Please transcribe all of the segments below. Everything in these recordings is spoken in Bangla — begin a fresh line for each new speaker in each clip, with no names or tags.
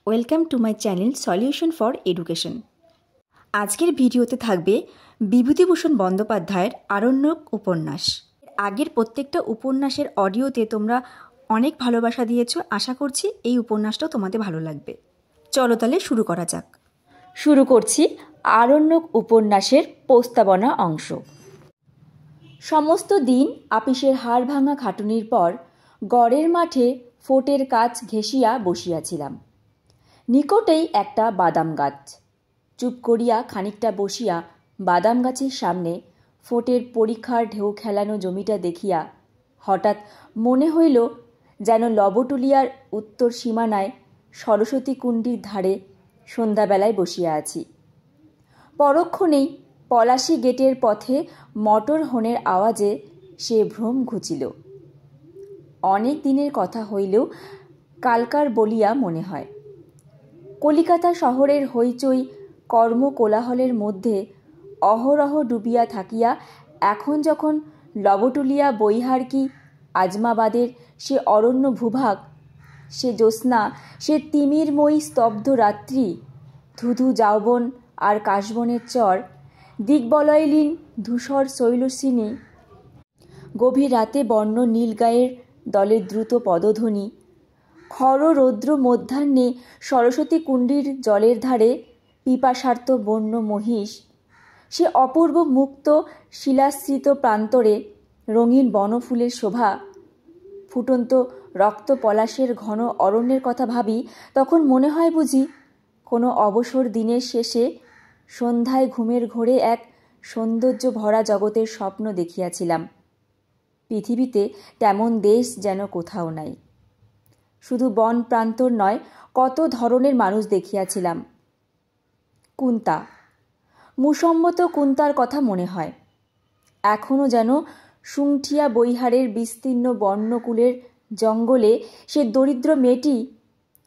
Welcome to my channel solution for education. আজকের ভিডিওতে থাকবে বিভূতিভূষণ বন্দ্যোপাধ্যায়ের আরণ্যক উপন্যাস। আগের প্রত্যেকটা উপন্যাসের অডিওতে তোমরা অনেক ভালোবাসা দিয়েছো। আশা করছি এই উপন্যাসটাও তোমাদের ভালো লাগবে। চলো তাহলে শুরু করা যাক। শুরু করছি আরণ্যক উপন্যাসের প্রস্তাবনা অংশ। সমস্ত দিন আপিসের হাড় ভাঙা খাটুনির পর গড়ের মাঠে ফোটের কাজ ঘেঁষিয়া বসিয়াছিলাম। নিকটেই একটা বাদাম গাছ। চুপ করিয়া খানিকটা বসিয়া বাদাম গাছের সামনে ফোটের পরীক্ষার ঢেউ খেলানো জমিটা দেখিয়া হঠাৎ মনে হইল যেন লবটুলিয়ার উত্তর সীমানায় সরস্বতী কুণ্ডির ধারে সন্ধ্যাবেলায় বসিয়া আছি। পরক্ষণেই পলাশী গেটের পথে মটর হর্নের আওয়াজে সে ভ্রম ঘুচিল। অনেক দিনের কথা হইলেও কালকার বলিয়া মনে হয়। কলিকাতা শহরের হইচই কর্মকোলাহলের মধ্যে অহরহ ডুবিয়া থাকিয়া এখন যখন লবটুলিয়া বৈহার্কি আজমাবাদের সে অরণ্য ভূভাগ, সে জ্যোৎস্না, সে তিমিরময়ী স্তব্ধ রাত্রি, ধুধু জাওবন আর কাশবনের চর, দিগ্বলয়লীন ধূসর শৈলশ্রেণী, গভীর রাতে বর্ণ নীলগায়ের দলের দ্রুত পদধ্বনি, খর রৌদ্র মধ্যাহ্নে সরস্বতী কুণ্ডির জলের ধারে পিপাসার্ত বন্য মহিষ, সে অপূর্ব মুক্ত শিলাশ্রিত প্রান্তরে রঙিন বনফুলের শোভা, ফুটন্ত রক্ত পলাশের ঘন অরণ্যের কথা ভাবি তখন মনে হয় বুঝি কোনো অবসর দিনের শেষে সন্ধ্যায় ঘুমের ঘোরে এক সৌন্দর্য ভরা জগতের স্বপ্ন দেখিয়াছিলাম। পৃথিবীতে তেমন দেশ যেন কোথাও নাই। শুধু বন প্রান্তর নয়, কত ধরনের মানুষ দেখিয়াছিলাম। কুন্তা, মুসম্মত কুন্তার কথা মনে হয়। এখনও যেন সুংঠিয়া বৈহারের বিস্তীর্ণ বর্ণকুলের জঙ্গলে সে দরিদ্র মেয়েটি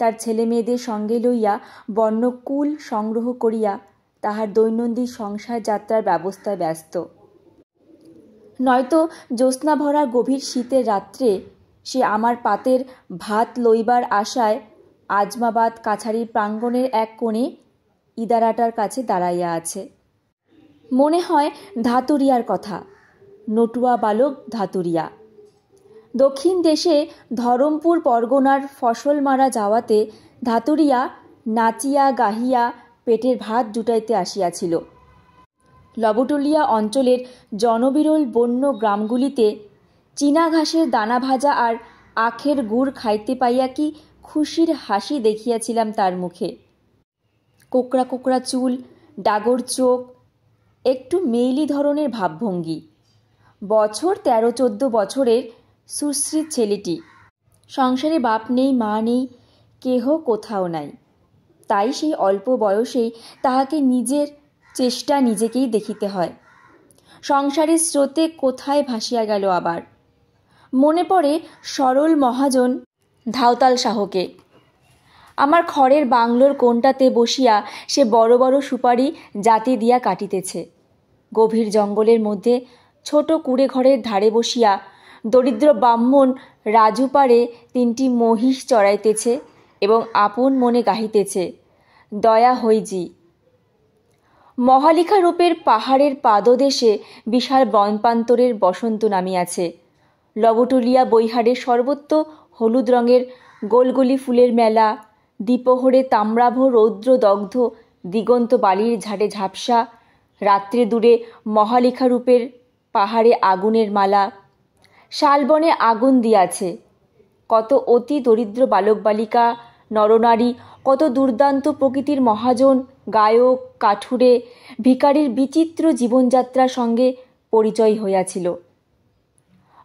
তার ছেলে মেয়েদের সঙ্গে লইয়া বর্ণকুল সংগ্রহ করিয়া তাহার দৈনন্দিন সংসার যাত্রার ব্যবস্থায় ব্যস্ত। নয়তো জ্যোৎস্না ভরা গভীর শীতের রাত্রে সে আমার পাতের ভাত লইবার আশায় আজমাবাদ কাছারির প্রাঙ্গণের এক কোণে ইদারাটার কাছে দাঁড়াইয়া আছে। মনে হয় ধাতুরিয়ার কথা, নটুয়া বালক ধাতুরিয়া। দক্ষিণ দেশে ধরমপুর পরগনার ফসল মারা যাওয়াতে ধাতুরিয়া নাচিয়া গাহিয়া পেটের ভাত জুটাইতে আসিয়াছিল। লবটুলিয়া অঞ্চলের জনবিরল বন্য গ্রামগুলিতে চীনা ঘাসের দানা ভাজা আর আখের গুড় খাইতে পাইয়া কি খুশির হাসি দেখিয়াছিলাম তার মুখে। কোকড়া কোকড়া চুল, ডাগর চোখ, একটু মেইলি ধরনের ভাবভঙ্গি। বছর 13-14 বছরের সুশ্রীত ছেলেটি। সংসারে বাপ নেই, মা নেই, কেহ কোথাও নাই। তাই সেই অল্প বয়সেই তাহাকে নিজের চেষ্টা নিজেকেই দেখিতে হয়। সংসারের স্রোতে কোথায় ভাসিয়া গেল আবার। মনে পড়ে সরল মহাজন ধাওতাল শাহকে। আমার খড়ের বাংলোর কোণটাতে বসিয়া সে বড় বড় সুপারি জাতি দিয়া কাটিতেছে। গভীর জঙ্গলের মধ্যে ছোট কুড়ে ঘরের ধারে বসিয়া দরিদ্র ব্রাহ্মণ রাজু পাড়ে 3টি মহিষ চড়াইতেছে এবং আপন মনে গাহিতেছে, দয়া হইজি। মহালিখা রূপের পাহাড়ের পাদদেশে বিশাল বনপ্রান্তরের বসন্ত নামিয়াছে। লবটুলিয়া বৈহারের সর্বত্র হলুদ রঙের গোলগলি ফুলের মেলা, দ্বিপ্রহরে তাম্রাভ রৌদ্রদগ্ধ দিগন্ত বালির ঝাড়ে ঝাপসা, রাত্রে দূরে মহালিখা রূপের পাহাড়ে আগুনের মালা, শালবনে আগুন দিয়াছে। কত অতি দরিদ্র বালক বালিকা, নরনারী, কত দুর্দান্ত প্রকৃতির মহাজন, গায়ক, কাঠুরে, ভিখারির বিচিত্র জীবনযাত্রার সঙ্গে পরিচয় হইয়াছিল।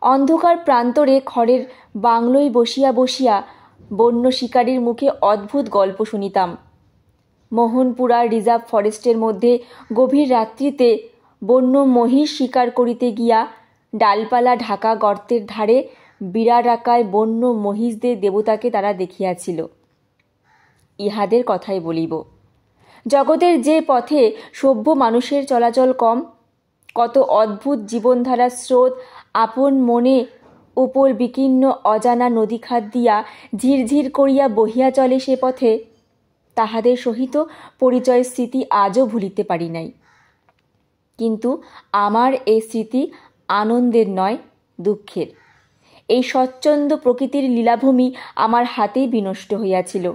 অন্ধকার প্রান্তরে খড়ের বাংলোয় বসিয়া বসিয়া বন্য শিকারীর মুখে অদ্ভুত গল্প শুনিতাম। মোহনপুরা রিজার্ভ ফরেস্টের মধ্যে গভীর রাত্রিতে বন্য মহিষ শিকার করিতে গিয়া ডালপালা ঢাকা গর্তের ধারে বিরাটাকায় বন্য মহিষদের দেবতাকে তারা দেখিয়াছিল। ইহাদের কথাই বলিব। জগতের যে পথে সভ্য মানুষের চলাচল কম, কত অদ্ভুত জীবনধারার স্রোত আপন মনে উপর বিকীর্ণ অজানা নদীখাত দিয়া ঝিরঝির করিয়া বহিয়া চলে সে পথে। তাহাদের সহিত পরিচয়ের স্মৃতি আজও ভুলিতে পারি নাই। কিন্তু আমার এই স্মৃতি আনন্দের নয়, দুঃখের। এই স্বচ্ছন্দ প্রকৃতির লীলাভূমি আমার হাতেই বিনষ্ট হইয়াছিল।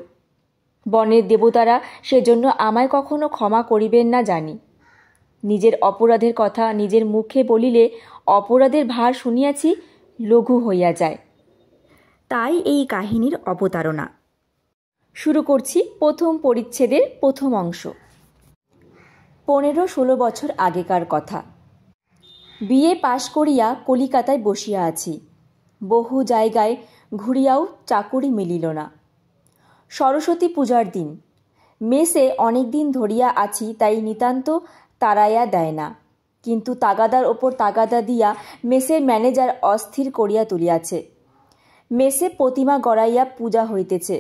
বনের দেবতারা সেজন্য আমায় কখনো ক্ষমা করিবেন না জানি। নিজের অপরাধের কথা নিজের মুখে বলিলে অপরাধের ভার শুনিয়াছি লঘু হইয়া যায়। তাই এই কাহিনীর অবতারণা। শুরু করছি প্রথম পরিচ্ছেদের প্রথম অংশ। 15-16 বছর আগেকার কথা। বিএ পাশ করিয়া কলিকাতায় বসিয়া আছি। বহু জায়গায় ঘুরিয়াও চাকুরি মিলিল না। সরস্বতী পূজার দিন। মেসে অনেক দিন ধরিয়া আছি, তাই নিতান্ত তাড়াইয়া দেয় না। কিন্তু তাগাদার ওপর তাগাদা দিয়া মেসের ম্যানেজার অস্থির করিয়া তুলিয়াছে। মেসে প্রতিমা গড়াইয়া পূজা হইতেছে,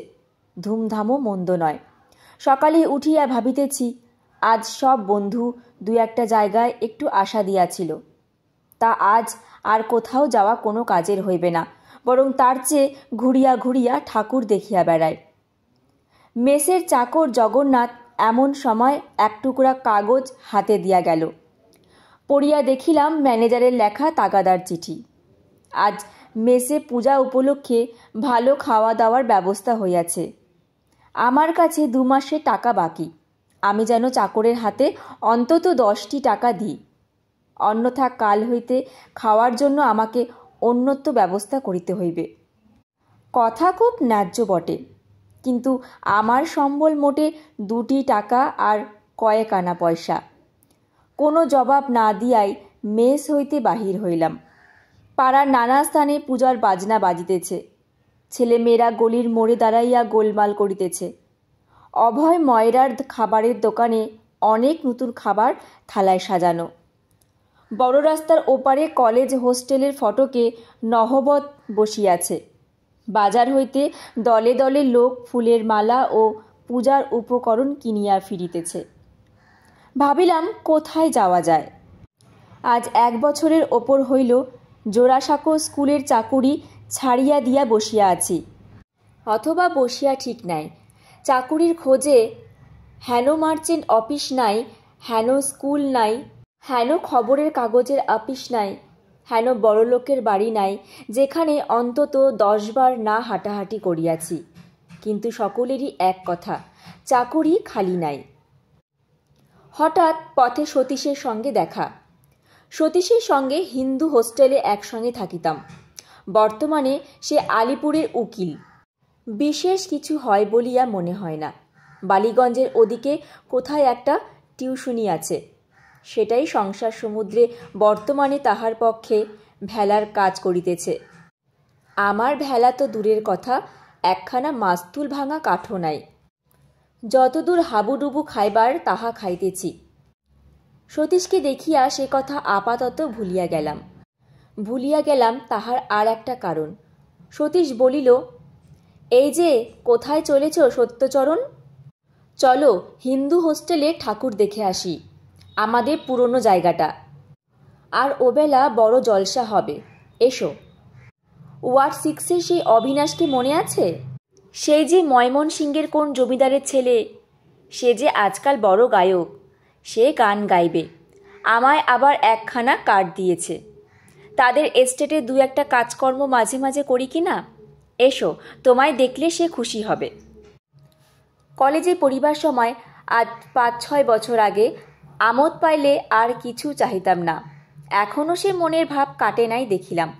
ধুমধামও মন্দ নয়। সকালে উঠিয়া ভাবিতেছি, আজ সব বন্ধু 2-1 জায়গায় একটু আশা দিয়াছিল, তা আজ আর কোথাও যাওয়া কোনো কাজের হইবে না, বরং তার চেয়ে ঘুরিয়া ঘুরিয়া ঠাকুর দেখিয়া বেড়ায়। মেসের চাকর জগন্নাথ এমন সময় এক টুকরা কাগজ হাতে দিয়া গেল। পড়িয়া দেখিলাম ম্যানেজারের লেখা তাগাদার চিঠি। আজ মেসে পূজা উপলক্ষে ভালো খাওয়া দাওয়ার ব্যবস্থা হইয়াছে। আমার কাছে 2 মাসের টাকা বাকি। আমি যেন চাকরের হাতে অন্তত 10টি টাকা দিই, অন্যথা কাল হইতে খাওয়ার জন্য আমাকে অন্যত্র ব্যবস্থা করিতে হইবে। কথা খুব ন্যায্য বটে, কিন্তু আমার সম্বল মোটে 2টি টাকা আর কয়েক আনা পয়সা। কোনো জবাব না দিয়াই মেস হইতে বাহির হইলাম। পাড়ার নানা স্থানে পূজার বাজনা বাজিতেছে। ছেলেমেয়েরা গলির মোড়ে দাঁড়াইয়া গোলমাল করিতেছে। অভয় ময়রার খাবারের দোকানে অনেক নতুন খাবার থালায় সাজানো। বড় রাস্তার ওপারে কলেজ হোস্টেলের ফটকে নহবত বসিয়াছে। বাজার হইতে দলে দলে লোক ফুলের মালা ও পূজার উপকরণ কিনিয়া ফিরিতেছে। ভাবিলাম কোথায় যাওয়া যায়। আজ 1 বছরের ওপর হইল জোড়াসাঁকো স্কুলের চাকুরি ছাড়িয়া দিয়া বসিয়া আছি। অথবা বসিয়া ঠিক নাই, চাকুরির খোঁজে হেন মার্চেন্ট অফিস নাই, হেন স্কুল নাই, হেন খবরের কাগজের অফিস নাই, হেন বড়লোকের বাড়ি নাই, যেখানে অন্তত 10 বার না হাঁটাহাঁটি করিয়াছি। কিন্তু সকলেরই এক কথা, চাকুরি খালি নাই। হঠাৎ পথে সতীশের সঙ্গে দেখা। সতীশের সঙ্গে হিন্দু হোস্টেলে একসঙ্গে থাকিতাম। বর্তমানে সে আলিপুরের উকিল। বিশেষ কিছু হয় বলিয়া মনে হয় না। বালিগঞ্জের ওদিকে কোথায় একটা টিউশনি আছে, সেটাই সংসার সমুদ্রে বর্তমানে তাহার পক্ষে ভেলার কাজ করিতেছে। আমার ভেলা তো দূরের কথা, একখানা মাস্তুল ভাঙা কাঠও নাই। যতদূর হাবুডুবু খাইবার তাহা খাইতেছি। সতীশকে দেখিয়া সে কথা আপাতত ভুলিয়া গেলাম তাহার আর একটা কারণ। সতীশ বলিল, এই যে কোথায় চলেছ সত্যচরণ? চলো হিন্দু হোস্টেলে ঠাকুর দেখে আসি, আমাদের পুরনো জায়গাটা। আর ওবেলা বড় জলসা হবে, এসো। ওয়ার্ড 6-এর সেই অবিনাশকে মনে আছে? সেই যে ময়মনসিংহের কোন জমিদারের ছেলে, সে যে আজকাল বড় গায়ক, সে গান গাইবে। আমায় আবার একখানা কার্ড দিয়েছে। তাদের এস্টেটে 2-1 কাজকর্ম মাঝে মাঝে করি কি না, এসো, তোমায় দেখলে সে খুশি হবে। কলেজে পড়িবার সময় আজ 5-6 বছর আগে আমোদ পাইলে আর কিছু চাহিতাম না। এখনও সে মনের ভাব কাটে নাই দেখিলাম।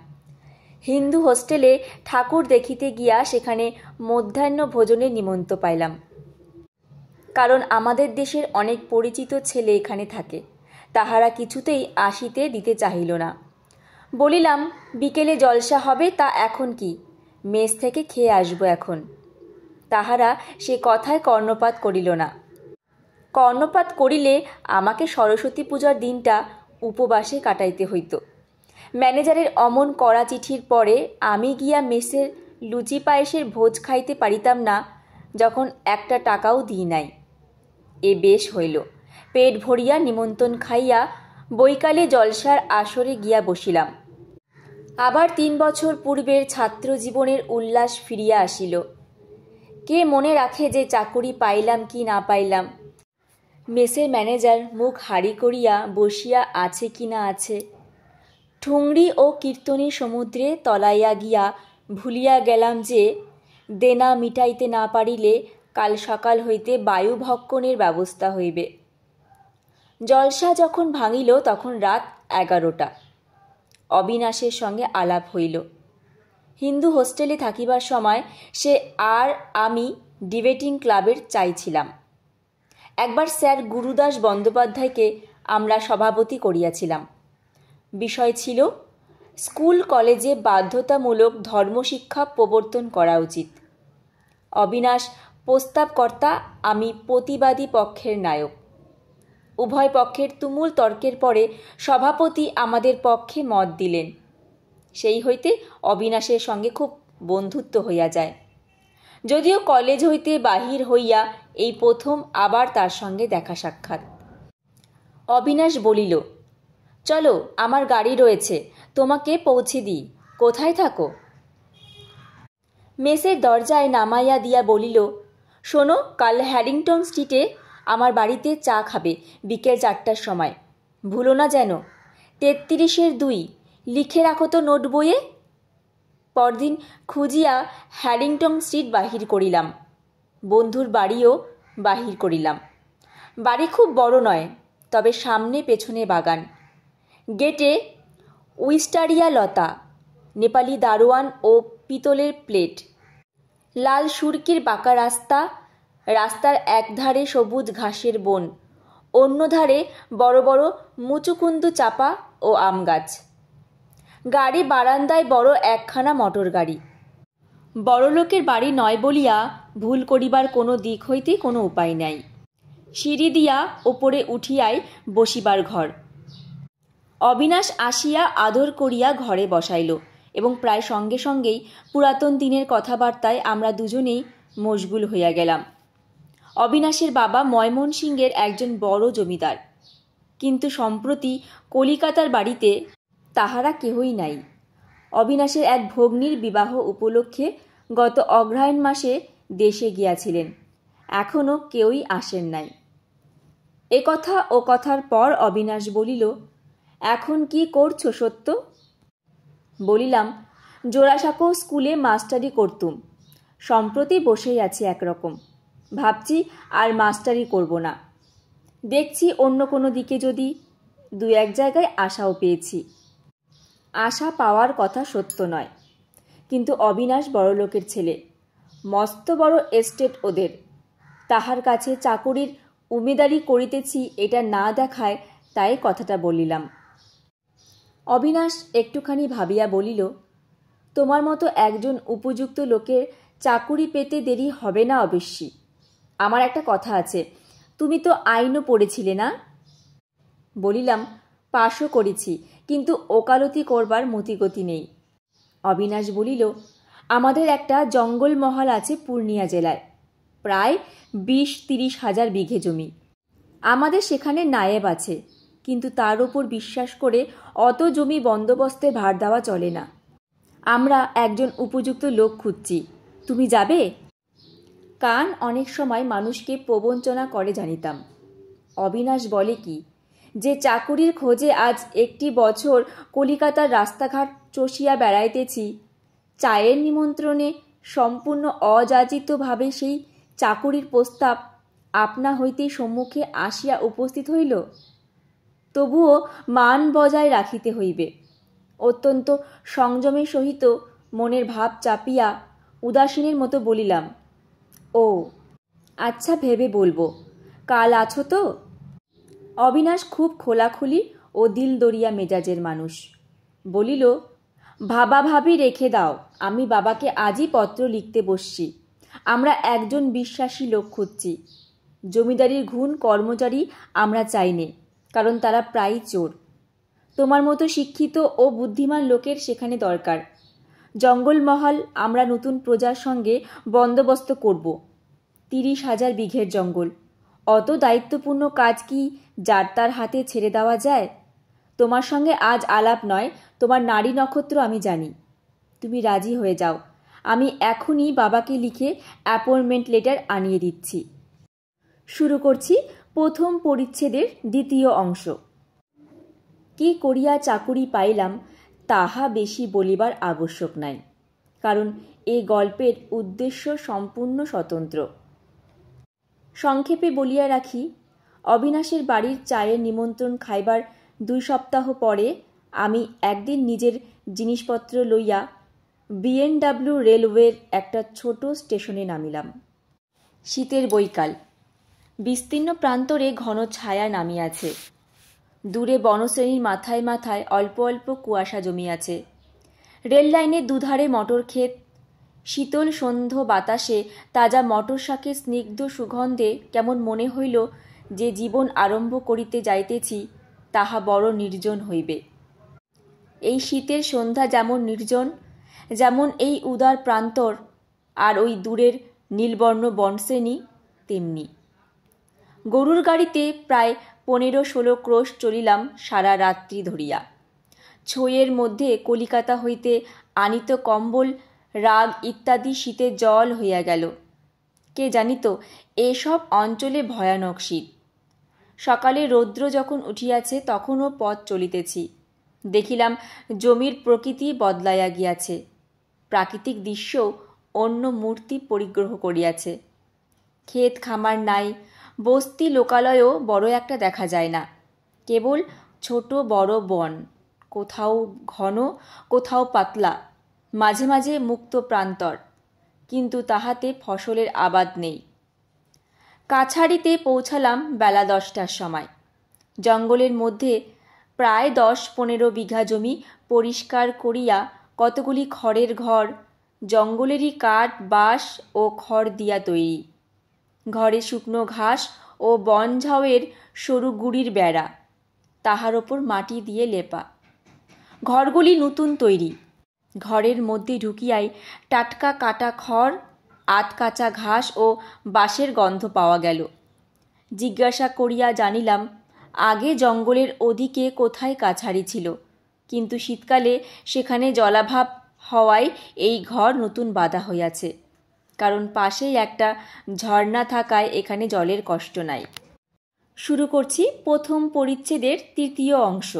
হিন্দু হোস্টেলে ঠাকুর দেখিতে গিয়া সেখানে মধ্যাহ্ন ভোজনের নিমন্ত্রণ পাইলাম। কারণ আমাদের দেশের অনেক পরিচিত ছেলে এখানে থাকে, তাহারা কিছুতেই আসিতে দিতে চাহিল না। বলিলাম, বিকেলে জলসা হবে, তা এখন কি, মেস থেকে খেয়ে আসবো এখন। তাহারা সে কথায় কর্ণপাত করিল না। কর্ণপাত করিলে আমাকে সরস্বতী পূজার দিনটা উপবাসে কাটাইতে হইত। ম্যানেজারের অমন কড়া চিঠির পরে আমি গিয়া মেসের লুচি পায়েসের ভোজ খাইতে পারিতাম না, যখন 1 টাকাও দিই নাই। এ বেশ হইল। পেট ভরিয়া নিমন্ত্রণ খাইয়া বৈকালে জলসার আসরে গিয়া বসিলাম। আবার 3 বছর পূর্বের ছাত্র জীবনের উল্লাস ফিরিয়া আসিল। কে মনে রাখে যে চাকুরি পাইলাম কি না পাইলাম? মেসের ম্যানেজার মুখ হাড়ি করিয়া বসিয়া আছে কি না আছে। ঠুংরি ও কীর্তনী সমুদ্রে তলাইয়া গিয়া ভুলিয়া গেলাম যে দেনা মিটাইতে না পারিলে কাল সকাল হইতে বায়ু ভক্ষণের ব্যবস্থা হইবে। জলসা যখন ভাঙিল তখন রাত 11টা। অবিনাশের সঙ্গে আলাপ হইল। হিন্দু হোস্টেলে থাকিবার সময় সে আর আমি ডিবেটিং ক্লাবের চাইছিলাম। একবার স্যার গুরুদাস বন্দ্যোপাধ্যায়কে আমরা সভাপতি করিয়াছিলাম। বিষয় ছিল স্কুল কলেজে বাধ্যতামূলক ধর্মশিক্ষা প্রবর্তন করা উচিত। অবিনাশ প্রস্তাবকর্তা, আমি প্রতিবাদী পক্ষের নায়ক। উভয় পক্ষের তুমুল তর্কের পরে সভাপতি আমাদের পক্ষে মত দিলেন। সেই হইতে অবিনাশের সঙ্গে খুব বন্ধুত্ব হইয়া যায়। যদিও কলেজ হইতে বাহির হইয়া এই প্রথম আবার তার সঙ্গে দেখা সাক্ষাৎ। অবিনাশ বলিল, চলো, আমার গাড়ি রয়েছে, তোমাকে পৌঁছে দিই। কোথায় থাকো? মেসের দরজায় নামাইয়া দিয়া বলিল, শোনো, কাল হ্যারিংটন স্ট্রিটে আমার বাড়িতে চা খাবে বিকেল 4টার সময়। ভুলো না যেন। 33-2 লিখে রাখো তো নোট বইয়ে। পরদিন খুঁজিয়া হ্যারিংটন স্ট্রিট বাহির করিলাম। বন্ধুর বাড়িও বাহির করিলাম। বাড়ি খুব বড় নয়, তবে সামনে পেছনে বাগান। গেটে উইস্টারিয়া লতা, নেপালি দারোয়ান ও পিতলের প্লেট। লাল সুরকির বাঁকা রাস্তা, রাস্তার একধারে সবুজ ঘাসের বন, অন্য ধারে বড় বড় মুচুকুন্দু চাপা ও আম গাছ। গাড়ি বারান্দায় বড় একখানা মোটর গাড়ি। বড়লোকের বাড়ি নয় বলিয়া ভুল করিবার কোনো দিক হইতে কোনো উপায় নাই। সিঁড়ি দিয়া ওপরে উঠিয়াই বসিবার ঘর। অবিনাশ আসিয়া আদর করিয়া ঘরে বসাইল এবং প্রায় সঙ্গে সঙ্গেই পুরাতন দিনের কথাবার্তায় আমরা দুজনেই মশগুল হইয়া গেলাম। অবিনাশের বাবা ময়মনসিংহের একজন বড় জমিদার, কিন্তু সম্প্রতি কলিকাতার বাড়িতে তাহারা কেহই নাই। অবিনাশের এক ভগ্নীর বিবাহ উপলক্ষে গত অগ্রহায়ণ মাসে দেশে গিয়াছিলেন। এখনও কেউই আসেন নাই। এ কথা ও কথার পর অবিনাশ বলিল, এখন কি করছো সত্য? বলিলাম, জোড়াসাঁকো স্কুলে মাস্টারি করতুম, সম্প্রতি বসেই আছি একরকম। ভাবছি আর মাস্টারি করব না। দেখছি অন্য কোনো দিকে যদি। 2-1 জায়গায় আশাও পেয়েছি। আশা পাওয়ার কথা সত্য নয়, কিন্তু অবিনাশ বড়লোকের ছেলে, মস্ত বড় এস্টেট ওদের। তাহার কাছে চাকুরির উমেদারি করিতেছি এটা না দেখায়, তাই কথাটা বলিলাম। অবিনাশ একটুখানি ভাবিয়া বলিল, তোমার মতো একজন উপযুক্ত লোকের চাকুরি পেতে দেরি হবে না অবশ্যই। আমার একটা কথা আছে, তুমি তো আইনও পড়েছিলে না? বলিলাম, পাশও করেছি, কিন্তু ওকালতি করবার মতিগতি নেই। অবিনাশ বলিল, আমাদের একটা জঙ্গলমহল আছে পূর্ণিয়া জেলায়, প্রায় 20-30 হাজার বিঘে জমি। আমাদের সেখানে নায়েব আছে, কিন্তু তার ওপর বিশ্বাস করে অত জমি বন্দোবস্তে ভার দেওয়া চলে না। আমরা একজন উপযুক্ত লোক খুঁজছি, তুমি যাবে? কান অনেক সময় মানুষকে প্রবঞ্চনা করে জানিতাম। অবিনাশ বলে কি, যে চাকুরির খোঁজে আজ 1 বছর কলিকাতার রাস্তাঘাট চষিয়া বেড়াইতেছি, চায়ের নিমন্ত্রণে সম্পূর্ণ অযাচিতভাবে সেই চাকুরির প্রস্তাব আপনা হইতেই সম্মুখে আসিয়া উপস্থিত হইল। তবুও মান বজায় রাখিতে হইবে। অত্যন্ত সংযমের সহিত মনের ভাব চাপিয়া উদাসীনের মতো বলিলাম, ও আচ্ছা, ভেবে বলবো। কাল আছো তো? অবিনাশ খুব খোলাখুলি ও দিলদরিয়া মেজাজের মানুষ। বলিল, ভাবাভাবি রেখে দাও, আমি বাবাকে আজই পত্র লিখতে বসছি। আমরা একজন বিশ্বাসী লোক খুঁজছি। জমিদারির ঘুণ কর্মচারী আমরা চাইনে, কারণ তারা প্রায়ই চোর। তোমার মতো শিক্ষিত ও বুদ্ধিমান লোকের সেখানে দরকার। জঙ্গলমহল আমরা নতুন প্রজার সঙ্গে বন্দোবস্ত করব। 30,000 বিঘের জঙ্গল, অত দায়িত্বপূর্ণ কাজ কি যার তার হাতে ছেড়ে দেওয়া যায়? তোমার সঙ্গে আজ আলাপ নয়, তোমার নারী নক্ষত্র আমি জানি। তুমি রাজি হয়ে যাও, আমি এখনই বাবাকে লিখে অ্যাপয়েন্টমেন্ট লেটার আনিয়ে দিচ্ছি। শুরু করছি প্রথম পরিচ্ছেদের দ্বিতীয় অংশ। কি করিয়া চাকুরি পাইলাম তাহা বেশি বলিবার আবশ্যক নাই, কারণ এই গল্পের উদ্দেশ্য সম্পূর্ণ স্বতন্ত্র। সংক্ষেপে বলিয়া রাখি, অবিনাশের বাড়ির চায়ের নিমন্ত্রণ খাইবার 2 সপ্তাহ পরে আমি একদিন নিজের জিনিসপত্র লইয়া বিএনডব্লিউ রেলওয়ের একটা ছোট স্টেশনে নামিলাম। শীতের বৈকাল, বিস্তীর্ণ প্রান্তরে ঘন ছায়া নামিয়াছে। দূরে বনশ্রেণীর মাথায় মাথায় অল্প অল্প কুয়াশা জমিয়াছে। রেল লাইনের দুধারে মটর ক্ষেত, শীতল সন্ধ্য বাতাসে তাজা মটর শাকের স্নিগ্ধ সুগন্ধে কেমন মনে হইল যে জীবন আরম্ভ করিতে যাইতেছি তাহা বড় নির্জন হইবে। এই শীতের সন্ধ্যা যেমন নির্জন, যেমন এই উদার প্রান্তর আর ওই দূরের নীলবর্ণ বনশ্রেণী তেমনি। গরুর গাড়িতে প্রায় 15-16 ক্রোশ চলিলাম সারা রাত্রি ধরিয়া। ছইয়ের মধ্যে কলিকাতা হইতে আনিত কম্বল, রাগ ইত্যাদি শীতে জল হইয়া গেল। কে জানিত এসব অঞ্চলে ভয়ানক শীত। সকালে রৌদ্র যখন উঠিয়াছে তখনও পথ চলিতেছি। দেখিলাম জমির প্রকৃতি বদলাইয়া গিয়াছে, প্রাকৃতিক দৃশ্য অন্য মূর্তি পরিগ্রহ করিয়াছে। ক্ষেত খামার নাই, বস্তি লোকালয়ও বড় একটা দেখা যায় না, কেবল ছোট বড় বন, কোথাও ঘন কোথাও পাতলা, মাঝে মাঝে মুক্ত প্রান্তর, কিন্তু তাহাতে ফসলের আবাদ নেই। কাছাড়িতে পৌঁছালাম বেলা 10টার সময়। জঙ্গলের মধ্যে প্রায় 10-15 বিঘা জমি পরিষ্কার করিয়া কতগুলি খড়ের ঘর, জঙ্গলেরই কাঠ বাঁশ ও খড় দিয়া তৈরি। ঘরে শুকনো ঘাস ও বনঝাউয়ের সরু গুড়ির বেড়া, তাহার ওপর মাটি দিয়ে লেপা। ঘরগুলি নতুন তৈরি। ঘরের মধ্যে ঢুকিয়াই টাটকা কাটা খড়, আধ কাঁচা ঘাস ও বাঁশের গন্ধ পাওয়া গেল। জিজ্ঞাসা করিয়া জানিলাম আগে জঙ্গলের ওদিকে কোথায় কাছারি ছিল, কিন্তু শীতকালে সেখানে জলাভাব হওয়ায় এই ঘর নতুন বাঁধা হইয়াছে, কারণ পাশেই একটা ঝর্ণা থাকায় এখানে জলের কষ্ট নাই। শুরু করছি প্রথম পরিচ্ছেদের তৃতীয় অংশ।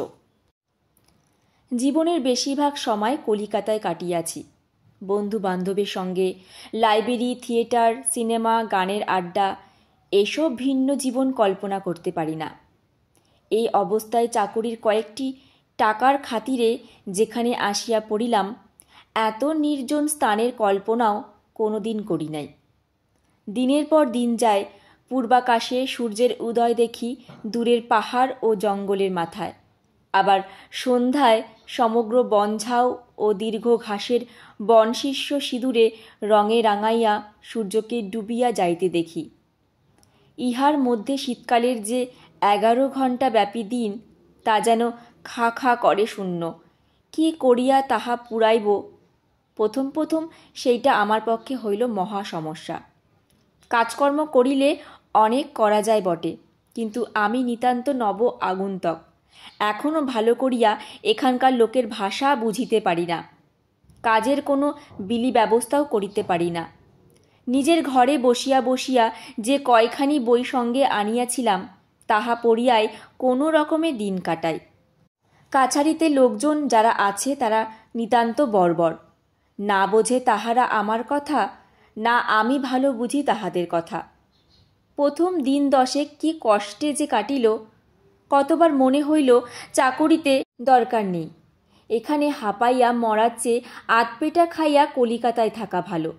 জীবনের বেশিরভাগ সময় কলিকাতায় কাটিয়াছি। বন্ধু বান্ধবের সঙ্গে লাইব্রেরি, থিয়েটার, সিনেমা, গানের আড্ডা, এসব ভিন্ন জীবন কল্পনা করতে পারি না। এই অবস্থায় চাকুরির কয়েকটি টাকার খাতিরে যেখানে আসিয়া পড়িলাম, এত নির্জন স্থানের কল্পনাও কোনো দিন করি নাই। দিনের পর দিন যায়, পূর্বাকাশে সূর্যের উদয় দেখি দূরের পাহাড় ও জঙ্গলের মাথায়, আবার সন্ধ্যায় সমগ্র বনঝাউ ও দীর্ঘ ঘাসের বনশিষ্য সিঁদুরে রঙে রাঙাইয়া সূর্যকে ডুবিয়া যাইতে দেখি। ইহার মধ্যে শীতকালের যে 11 ঘণ্টা ব্যাপী দিন, তা যেন খা খা করে শূন্য। কি করিয়া তাহা পুরাইব, প্রথম প্রথম সেইটা আমার পক্ষে হইল মহা সমস্যা। কাজকর্ম করিলে অনেক করা যায় বটে, কিন্তু আমি নিতান্ত নব আগন্তুক, এখনও ভালো করিয়া এখানকার লোকের ভাষা বুঝিতে পারি না, কাজের কোনো বিলি ব্যবস্থাও করিতে পারি না। নিজের ঘরে বসিয়া বসিয়া যে কয়খানি বই সঙ্গে আনিয়াছিলাম তাহা পড়িয়াই কোনো রকমে দিন কাটাই। কাছারিতে লোকজন যারা আছে তারা নিতান্ত বর্বর, না বোঝে তাহারা আমার কথা, না আমি ভালো বুঝি তাহাদের কথা। প্রথম দিন 10 কি কষ্টে যে কাটিল, কতবার মনে হইল চাকুরিতে দরকার নেই, এখানে হাঁপাইয়া মরার চেয়ে আধপেটা খাইয়া কলিকাতায় থাকা ভালো।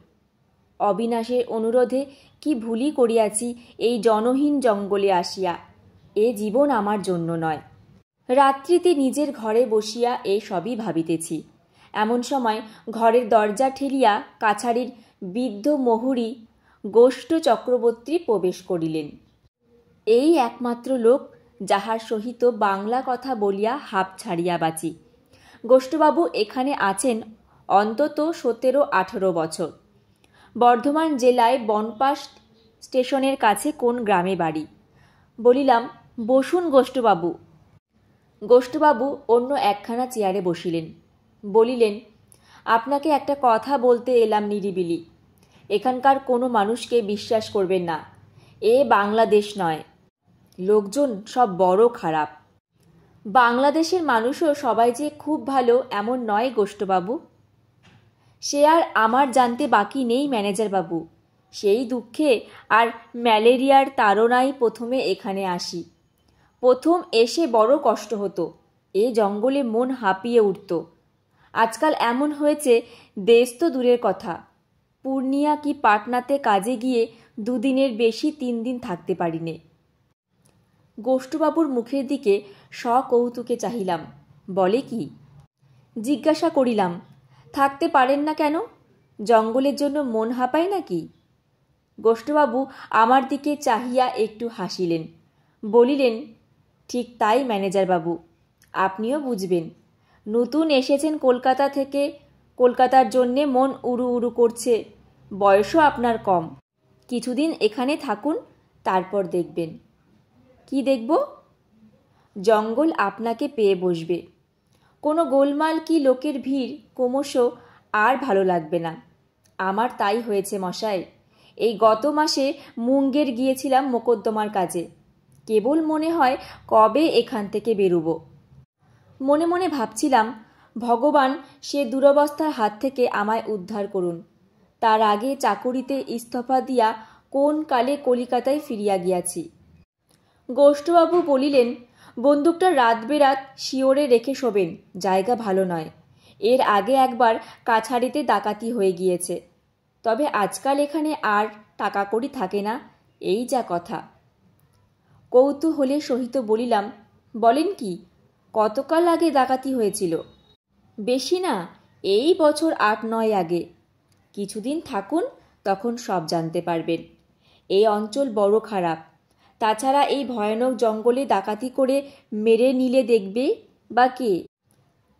অবিনাশের অনুরোধে কি ভুলই করিয়াছি এই জনহীন জঙ্গলে আসিয়া, এ জীবন আমার জন্য নয়। রাত্রিতে নিজের ঘরে বসিয়া এ সবই ভাবিতেছি, এমন সময় ঘরের দরজা ঠেলিয়া কাছারির বৃদ্ধ মহুরী গোষ্ঠ চক্রবর্তী প্রবেশ করিলেন। এই একমাত্র লোক যাহার সহিত বাংলা কথা বলিয়া হাঁপ ছাড়িয়া বাঁচি। গোষ্ঠবাবু এখানে আছেন অন্তত 17-18 বছর। বর্ধমান জেলায় বনপাশ স্টেশনের কাছে কোন গ্রামে বাড়ি। বলিলাম, বসুন গোষ্ঠবাবু। গোষ্ঠবাবু অন্য একখানা চেয়ারে বসিলেন। বলিলেন, আপনাকে একটা কথা বলতে এলাম নিরিবিলি। এখানকার কোনো মানুষকে বিশ্বাস করবেন না। এ বাংলাদেশ নয়। লোকজন সব বড় খারাপ। বাংলাদেশের মানুষও সবাই যে খুব ভালো এমন নয় গোষ্ঠবাবু। সে আর আমার জানতে বাকি নেই ম্যানেজারবাবু। সেই দুঃখে আর ম্যালেরিয়ার তাড়নায় প্রথমে এখানে আসি। প্রথম এসে বড় কষ্ট হতো। এ জঙ্গলে মন হাঁপিয়ে উঠত। আজকাল এমন হয়েছে, দেশ তো দূরের কথা, পূর্ণিয়া কি পাটনাতে কাজে গিয়ে 2 দিনের বেশি 3 দিন থাকতে পারিনে। গোষ্ঠবাবুর মুখের দিকে সকৌতুকে চাহিলাম। বলে কি? জিজ্ঞাসা করিলাম, থাকতে পারেন না কেন? জঙ্গলের জন্য মন হাঁপায় নাকি? গোষ্ঠবাবু আমার দিকে চাহিয়া একটু হাসিলেন। বলিলেন, ঠিক তাই ম্যানেজারবাবু, আপনিও বুঝবেন। নতুন এসেছেন কলকাতা থেকে, কলকাতার জন্যে মন উড়ু উড়ু করছে। বয়সও আপনার কম। কিছুদিন এখানে থাকুন, তারপর দেখবেন। কি দেখব? জঙ্গল আপনাকে পেয়ে বসবে। কোনো গোলমাল কি লোকের ভিড় ক্রমশ আর ভালো লাগবে না। আমার তাই হয়েছে মশাই। এই গত মাসে মুঙ্গের গিয়েছিলাম মোকদ্দমার কাজে। কেবল মনে হয় কবে এখান থেকে বেরুব। মনে মনে ভাবছিলাম, ভগবান সে দুরবস্থার হাত থেকে আমায় উদ্ধার করুন। তার আগে চাকুরিতে ইস্তফা দিয়া কোন কালে কলিকাতায় ফিরিয়া গিয়াছি। গোষ্ঠবাবু বলিলেন, বন্দুকটা রাত বেরাত শিওরে রেখে শোবেন, জায়গা ভালো নয়। এর আগে একবার কাছারিতে ডাকাতি হয়ে গিয়েছে। তবে আজকাল এখানে আর টাকা কড়ি থাকে না, এই যা কথা। কৌতূহলের সহিত বলিলাম, বলেন কি, কতকাল আগে ডাকাতি হয়েছিল? বেশি না, এই বছর 8-9 আগে। কিছুদিন থাকুন, তখন সব জানতে পারবেন। এই অঞ্চল বড় খারাপ। তাছাড়া এই ভয়ানক জঙ্গলে ডাকাতি করে মেরে নিলে দেখবে বা কে?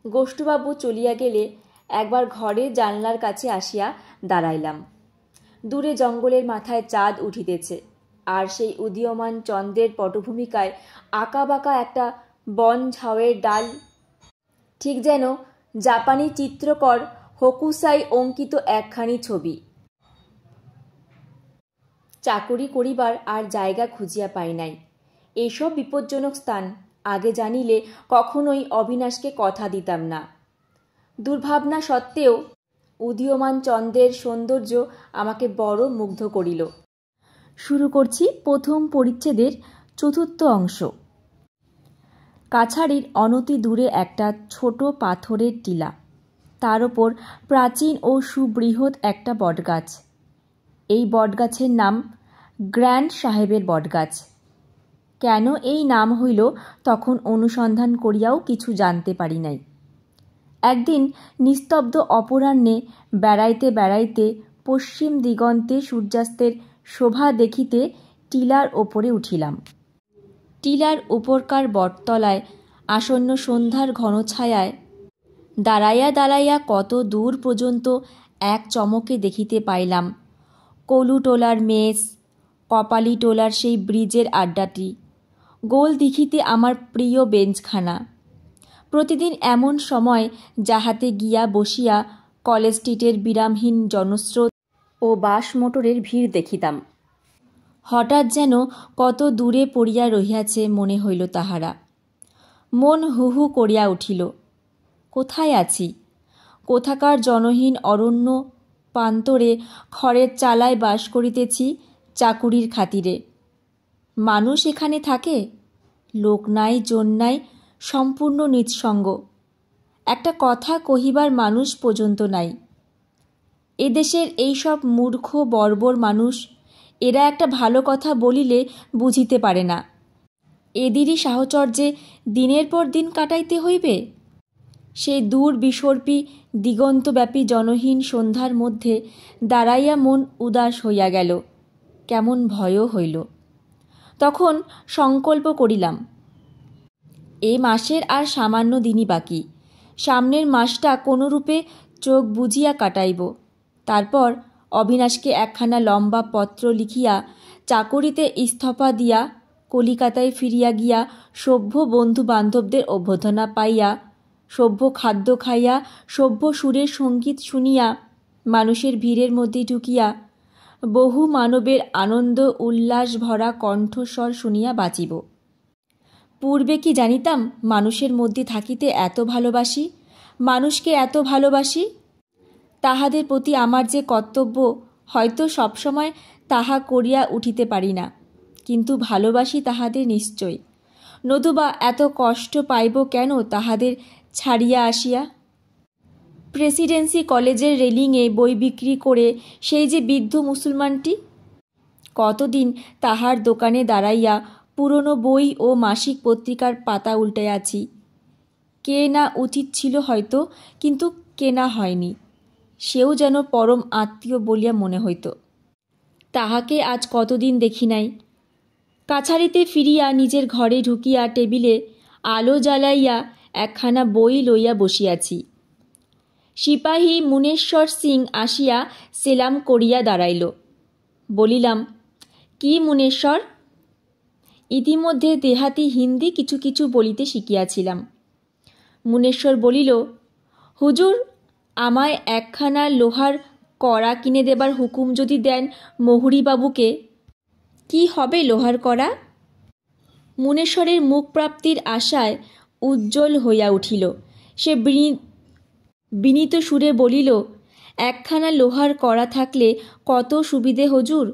গোষ্ঠবাবু চলিয়া গেলে একবার ঘরের জানলার কাছে আসিয়া দাঁড়াইলাম। দূরে জঙ্গলের মাথায় চাঁদ উঠিতেছে, আর সেই উদীয়মান চন্দ্রের পটভূমিকায় আঁকা বাঁকা একটা বন ঝাউয়ের ডাল, ঠিক যেন জাপানি চিত্রকর হোকুসাই অঙ্কিত একখানি ছবি। চাকরি করিবার আর জায়গা খুঁজিয়া পাই নাই। এইসব বিপজ্জনক স্থান আগে জানিলে কখনোই অবিনাশকে কথা দিতাম না। দুর্ভাবনা সত্ত্বেও উদীয়মান চন্দ্রের সৌন্দর্য আমাকে বড় মুগ্ধ করিল। শুরু করছি প্রথম পরিচ্ছেদের 4র্থ অংশ। কাছারির অনতি দূরে একটা ছোট পাথরের টিলা, তার ওপর প্রাচীন ও সুবৃহৎ একটা বটগাছ। এই বটগাছের নাম গ্র্যান্ড সাহেবের বটগাছ। কেন এই নাম হইল তখন অনুসন্ধান করিয়াও কিছু জানতে পারি নাই। একদিন নিস্তব্ধ অপরাহ্নে বেড়াইতে বেড়াইতে পশ্চিম দিগন্তে সূর্যাস্তের শোভা দেখিতে টিলার ওপরে উঠিলাম। টিলার উপরকার বটতলায় আসন্ন সন্ধ্যার ঘন ছায়ায় দাঁড়াইয়া দাঁড়াইয়া কত দূর পর্যন্ত এক চমকে দেখিতে পাইলাম কলুটোলার মেস, কপালিটোলার সেই ব্রিজের আড্ডাটি, গোল দিঘিতে আমার প্রিয় বেঞ্চখানা। প্রতিদিন এমন সময় যাহাতে গিয়া বসিয়া কলেজ স্ট্রিটের বিরামহীন জনস্রোত ও বাস মোটরের ভিড় দেখিতাম। হঠাৎ যেন কত দূরে পড়িয়া রহিয়াছে মনে হইল তাহারা। মন হু হু করিয়া উঠিল। কোথায় আছি? কোথাকার জনহীন অরণ্য প্রান্তরে খড়ের চালায় বাস করিতেছি চাকুরির খাতিরে। মানুষ এখানে থাকে? লোক নাই, জন নাই, সম্পূর্ণ নিঃসঙ্গ। একটা কথা কহিবার মানুষ পর্যন্ত নাই। এদেশের এইসব মূর্খ বর্বর মানুষ, এরা একটা ভালো কথা বলিলে বুঝিতে পারে না। এদেরই সাহচর্যে দিনের পর দিন কাটাইতে হইবে। সেই দূর বিসর্পী দিগন্তব্যাপী জনহীন সন্ধ্যার মধ্যে দাঁড়াইয়া মন উদাস হইয়া গেল, কেমন ভয়ও হইল। তখন সংকল্প করিলাম, এ মাসের আর সামান্য দিনই বাকি। সামনের মাসটা কোনোরূপে চোখ বুজিয়া কাটাইব। তারপর অবিনাশকে একখানা লম্বা পত্র লিখিয়া চাকুরিতে ইস্তফা দিয়া কলিকাতায় ফিরিয়া গিয়া সভ্য বন্ধু বান্ধবদের অভ্যর্থনা পাইয়া সভ্য খাদ্য খাইয়া, সভ্য সুরের সঙ্গীত শুনিয়া, মানুষের ভিড়ের মধ্যে ঢুকিয়া বহু মানবের আনন্দ উল্লাস ভরা কণ্ঠস্বর শুনিয়া বাঁচিব। পূর্বে কি জানিতাম মানুষের মধ্যে থাকিতে এত ভালোবাসি, মানুষকে এত ভালোবাসি? তাহাদের প্রতি আমার যে কর্তব্য, হয়তো সবসময় তাহা করিয়া উঠিতে পারি না, কিন্তু ভালোবাসি তাহাদের নিশ্চয়। নতুবা এত কষ্ট পাইব কেন তাহাদের ছাড়িয়া আসিয়া? প্রেসিডেন্সি কলেজের রেলিংয়ে বই বিক্রি করে সেই যে বৃদ্ধ মুসলমানটি, কতদিন তাহার দোকানে দাঁড়াইয়া পুরনো বই ও মাসিক পত্রিকার পাতা উল্টাইয়াছি। কেনা উচিত ছিল হয়তো, কিন্তু কেনা হয়নি। সেও যেন পরম আত্মীয় বলিয়া মনে হইত। তাহাকে আজ কতদিন দেখি নাই। কাছারিতে ফিরিয়া নিজের ঘরে ঢুকিয়া টেবিলে আলো জ্বালাইয়া একখানা বই লইয়া বসিয়াছি। সিপাহী মুনেশ্বর সিং আসিয়া সেলাম করিয়া দাঁড়াইল। বলিলাম, কি মুনেশ্বর? ইতিমধ্যে দেহাতি হিন্দি কিছু কিছু বলিতে শিখিয়াছিলাম। মুনেশ্বর বলিল, হুজুর, আমায় একখানা লোহার কড়া কিনে দেবার হুকুম যদি দেন মহুরীবাবুকে। কি হবে লোহার কড়া? মুনেশ্বরের মুখপ্রাপ্তির আশায় উজ্জ্বল হইয়া উঠিল। সে বিনীত সুরে বলিল, একখানা লোহার কড়া থাকলে কত সুবিধে হুজুর।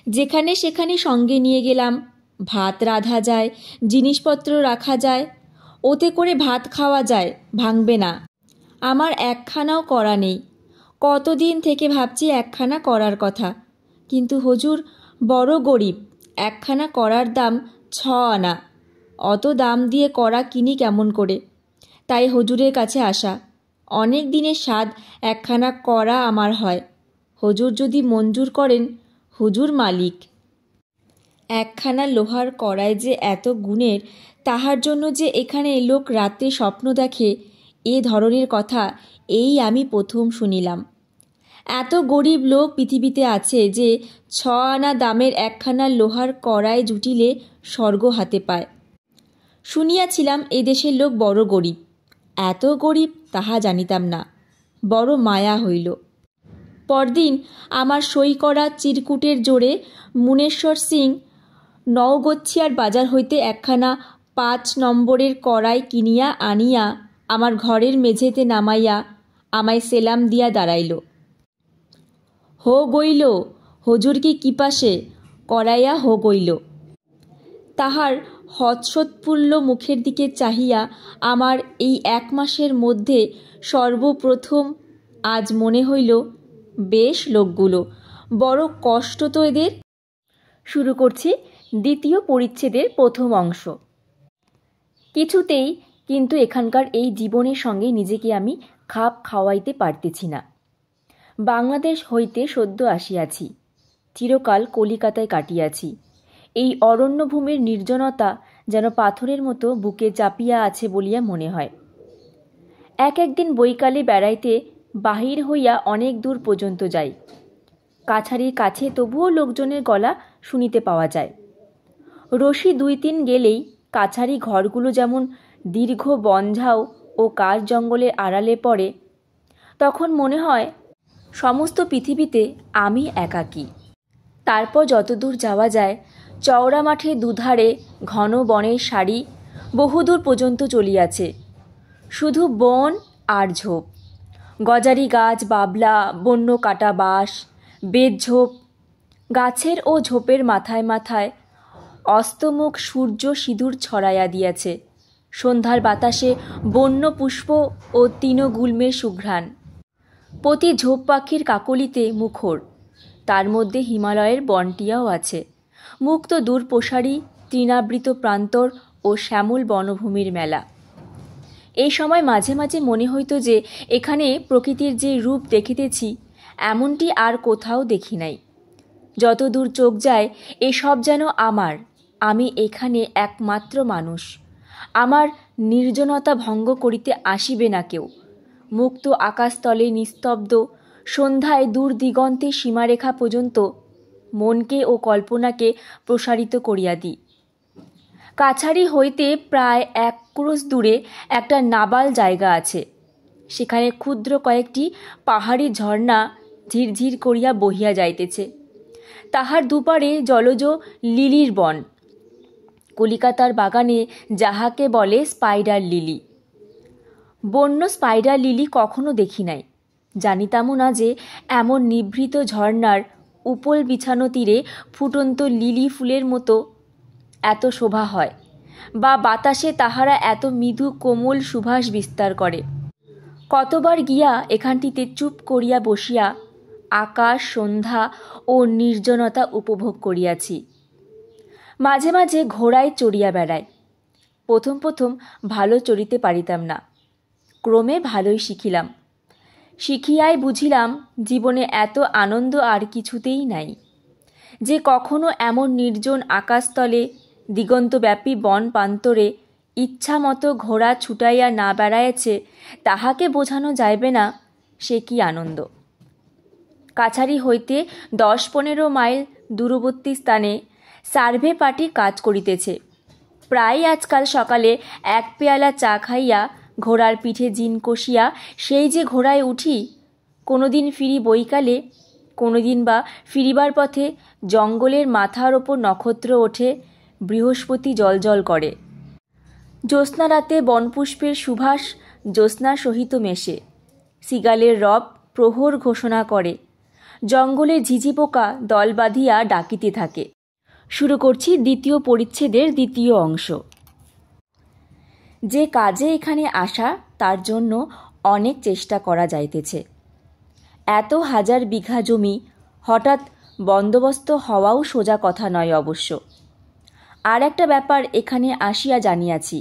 যেখানে সেখানে সঙ্গে নিয়ে গেলাম, ভাত রাঁধা যায়, জিনিসপত্র রাখা যায়, ওতে করে ভাত খাওয়া যায়, ভাঙবে না। আমার একখানাও কড়া নেই। কতদিন থেকে ভাবছি একখানা কড়ার কথা, কিন্তু হুজুর বড় গরিব, একখানা কড়ার দাম 6 আনা। অত দাম দিয়ে কড়া কিনি কেমন করে? তাই হুজুরের কাছে আসা। অনেক দিনের স্বাদ একখানা কড়া আমার হয়। হুজুর যদি মঞ্জুর করেন, হুজুর মালিক। একখানা লোহার কড়ায় যে এত গুণের, তাহার জন্য যে এখানে লোক রাত্রে স্বপ্ন দেখে, এ ধরনের কথা এই আমি প্রথম শুনিলাম। এত গরিব লোক পৃথিবীতে আছে যে 6 আনা দামের একখানা লোহার কড়ায় জুটিলে স্বর্গ হাতে পায়। শুনিয়াছিলাম এদেশের লোক বড় গরিব। এত গরিব তাহা জানিতাম না। বড় মায়া হইল। পরদিন আমার সই করা চিরকুটের জোরে মুনেশ্বর সিং নওগচ্ছিয়ার বাজার হইতে একখানা 5 নম্বরের কড়াই কিনিয়া আনিয়া আমার ঘরের মেঝেতে নামাইয়া আমায় সেলাম দিয়া দাঁড়াইল। হো গইল, হুজুর কি কিপাসে, কড়াইয়া হো গইল। তাহার হর্ষোৎফুল্ল মুখের দিকে চাহিয়া আমার এই 1 মাসের মধ্যে সর্বপ্রথম আজ মনে হইল, বেশ লোকগুলো, বড় কষ্ট তো এদের। শুরু করছি দ্বিতীয় পরিচ্ছেদের প্রথম অংশ। কিছুতেই কিন্তু এখানকার এই জীবনের সঙ্গে নিজেকে আমি খাপ খাওয়াইতে পারতেছি না। বাংলাদেশ হইতে সদ্য আসিয়াছি, চিরকাল কলিকাতায় কাটিয়াছি। এই অরণ্যভূমির নির্জনতা যেন পাথরের মতো বুকে চাপিয়া আছে বলিয়া মনে হয়। একদিন বৈকালে বেড়াইতে বাহির হইয়া অনেক দূর পর্যন্ত যাই। কাছারির কাছে তবুও লোকজনের গলা শুনিতে পাওয়া যায়। রশি 2-3 গেলেই কাছারি ঘরগুলো যেমন দীর্ঘ বনঝাও ও কাশ জঙ্গলের আড়ালে পড়ে, তখন মনে হয় সমস্ত পৃথিবীতে আমি একাকী। তারপর যতদূর যাওয়া যায়, চওড়া মাঠে দুধারে ঘন বনের সারি বহুদূর পর্যন্ত চলিয়াছে। শুধু বন আর ঝোপ, গজারি গাছ, বাবলা, বন্য কাটা বাঁশ, বেতঝোপ। গাছের ও ঝোপের মাথায় মাথায় অস্তমুখ সূর্য সিঁদুর ছড়াইয়া দিয়াছে। সন্ধ্যার বাতাসে বন্য পুষ্প ও তৃণগুল্মের সুঘ্রাণ। প্রতি ঝোপ পাখির কাকলিতে মুখর। তার মধ্যে হিমালয়ের বনটিয়াও আছে। মুক্ত দূর প্রসারী তৃণাবৃত প্রান্তর ও শ্যামল বনভূমির মেলা। এই সময় মাঝে মাঝে মনে হইত যে এখানে প্রকৃতির যে রূপ দেখিতেছি, এমনটি আর কোথাও দেখি নাই। যত দূর চোখ যায়, এসব যেন আমার। আমি এখানে একমাত্র মানুষ। আমার নির্জনতা ভঙ্গ করিতে আসিবে না কেউ। মুক্ত আকাশতলে নিস্তব্ধ সন্ধ্যায় দূর দিগন্তে সীমারেখা পর্যন্ত মনকে ও কল্পনাকে প্রসারিত করিয়া দিই। কাছারি হইতে প্রায় 1 ক্রোশ দূরে একটা নাবাল জায়গা আছে। সেখানে ক্ষুদ্র কয়েকটি পাহাড়ি ঝর্ণা ঝিরঝির করিয়া বহিয়া যাইতেছে। তাহার দুপারে জলজ লিলির বন, কলিকাতার বাগানে যাহাকে বলে স্পাইডার লিলি। বন্য স্পাইডার লিলি কখনো দেখি নাই। জানিতামও না যে এমন নিভৃত ঝর্ণার উপল বিছানো তীরে ফুটন্ত লিলি ফুলের মতো এত শোভা হয়, বা বাতাসে তাহারা এত মৃদু কোমল সুবাস বিস্তার করে। কতবার গিয়া এখানটিতে চুপ করিয়া বসিয়া আকাশ, সন্ধ্যা ও নির্জনতা উপভোগ করিয়াছি। মাঝে মাঝে ঘোড়ায় চড়িয়া বেড়ায়। প্রথম প্রথম ভালো চড়িতে পারিতাম না, ক্রমে ভালোই শিখিলাম। শিখিয়াই বুঝিলাম জীবনে এত আনন্দ আর কিছুতেই নাই। যে কখনো এমন নির্জন আকাশতলে দিগন্তব্যাপী বন প্রান্তরে ইচ্ছা মতো ঘোড়া ছুটাইয়া না বেড়াইয়াছে, তাহাকে বোঝানো যাইবে না সে কি আনন্দ। কাছারি হইতে 10-15 মাইল দূরবর্তী স্থানে সার্ভে পার্টি কাজ করিতেছে। প্রায় আজকাল সকালে 1 পেয়ালা চা খাইয়া ঘোড়ার পিঠে জিন কষিয়া সেই যে ঘোড়ায় উঠি, কোনোদিন ফিরি বৈকালে, কোনোদিন বা ফিরিবার পথে জঙ্গলের মাথার ওপর নক্ষত্র ওঠে, বৃহস্পতি জলজল করে। জ্যোৎস্না রাতে বনপুষ্পের সুবাস জ্যোৎস্নার সহিত মেশে, সিগালের রব প্রহর ঘোষণা করে, জঙ্গলের ঝিঝি পোকা দল বাঁধিয়া ডাকিতে থাকে। শুরু করছি 2য় পরিচ্ছেদের 2য় অংশ। যে কাজে এখানে আসা তার জন্য অনেক চেষ্টা করা যাইতেছে। এত হাজার বিঘা জমি হঠাৎ বন্দোবস্ত হওয়াও সোজা কথা নয় অবশ্য। আর একটা ব্যাপার এখানে আসিয়া জানিয়াছি,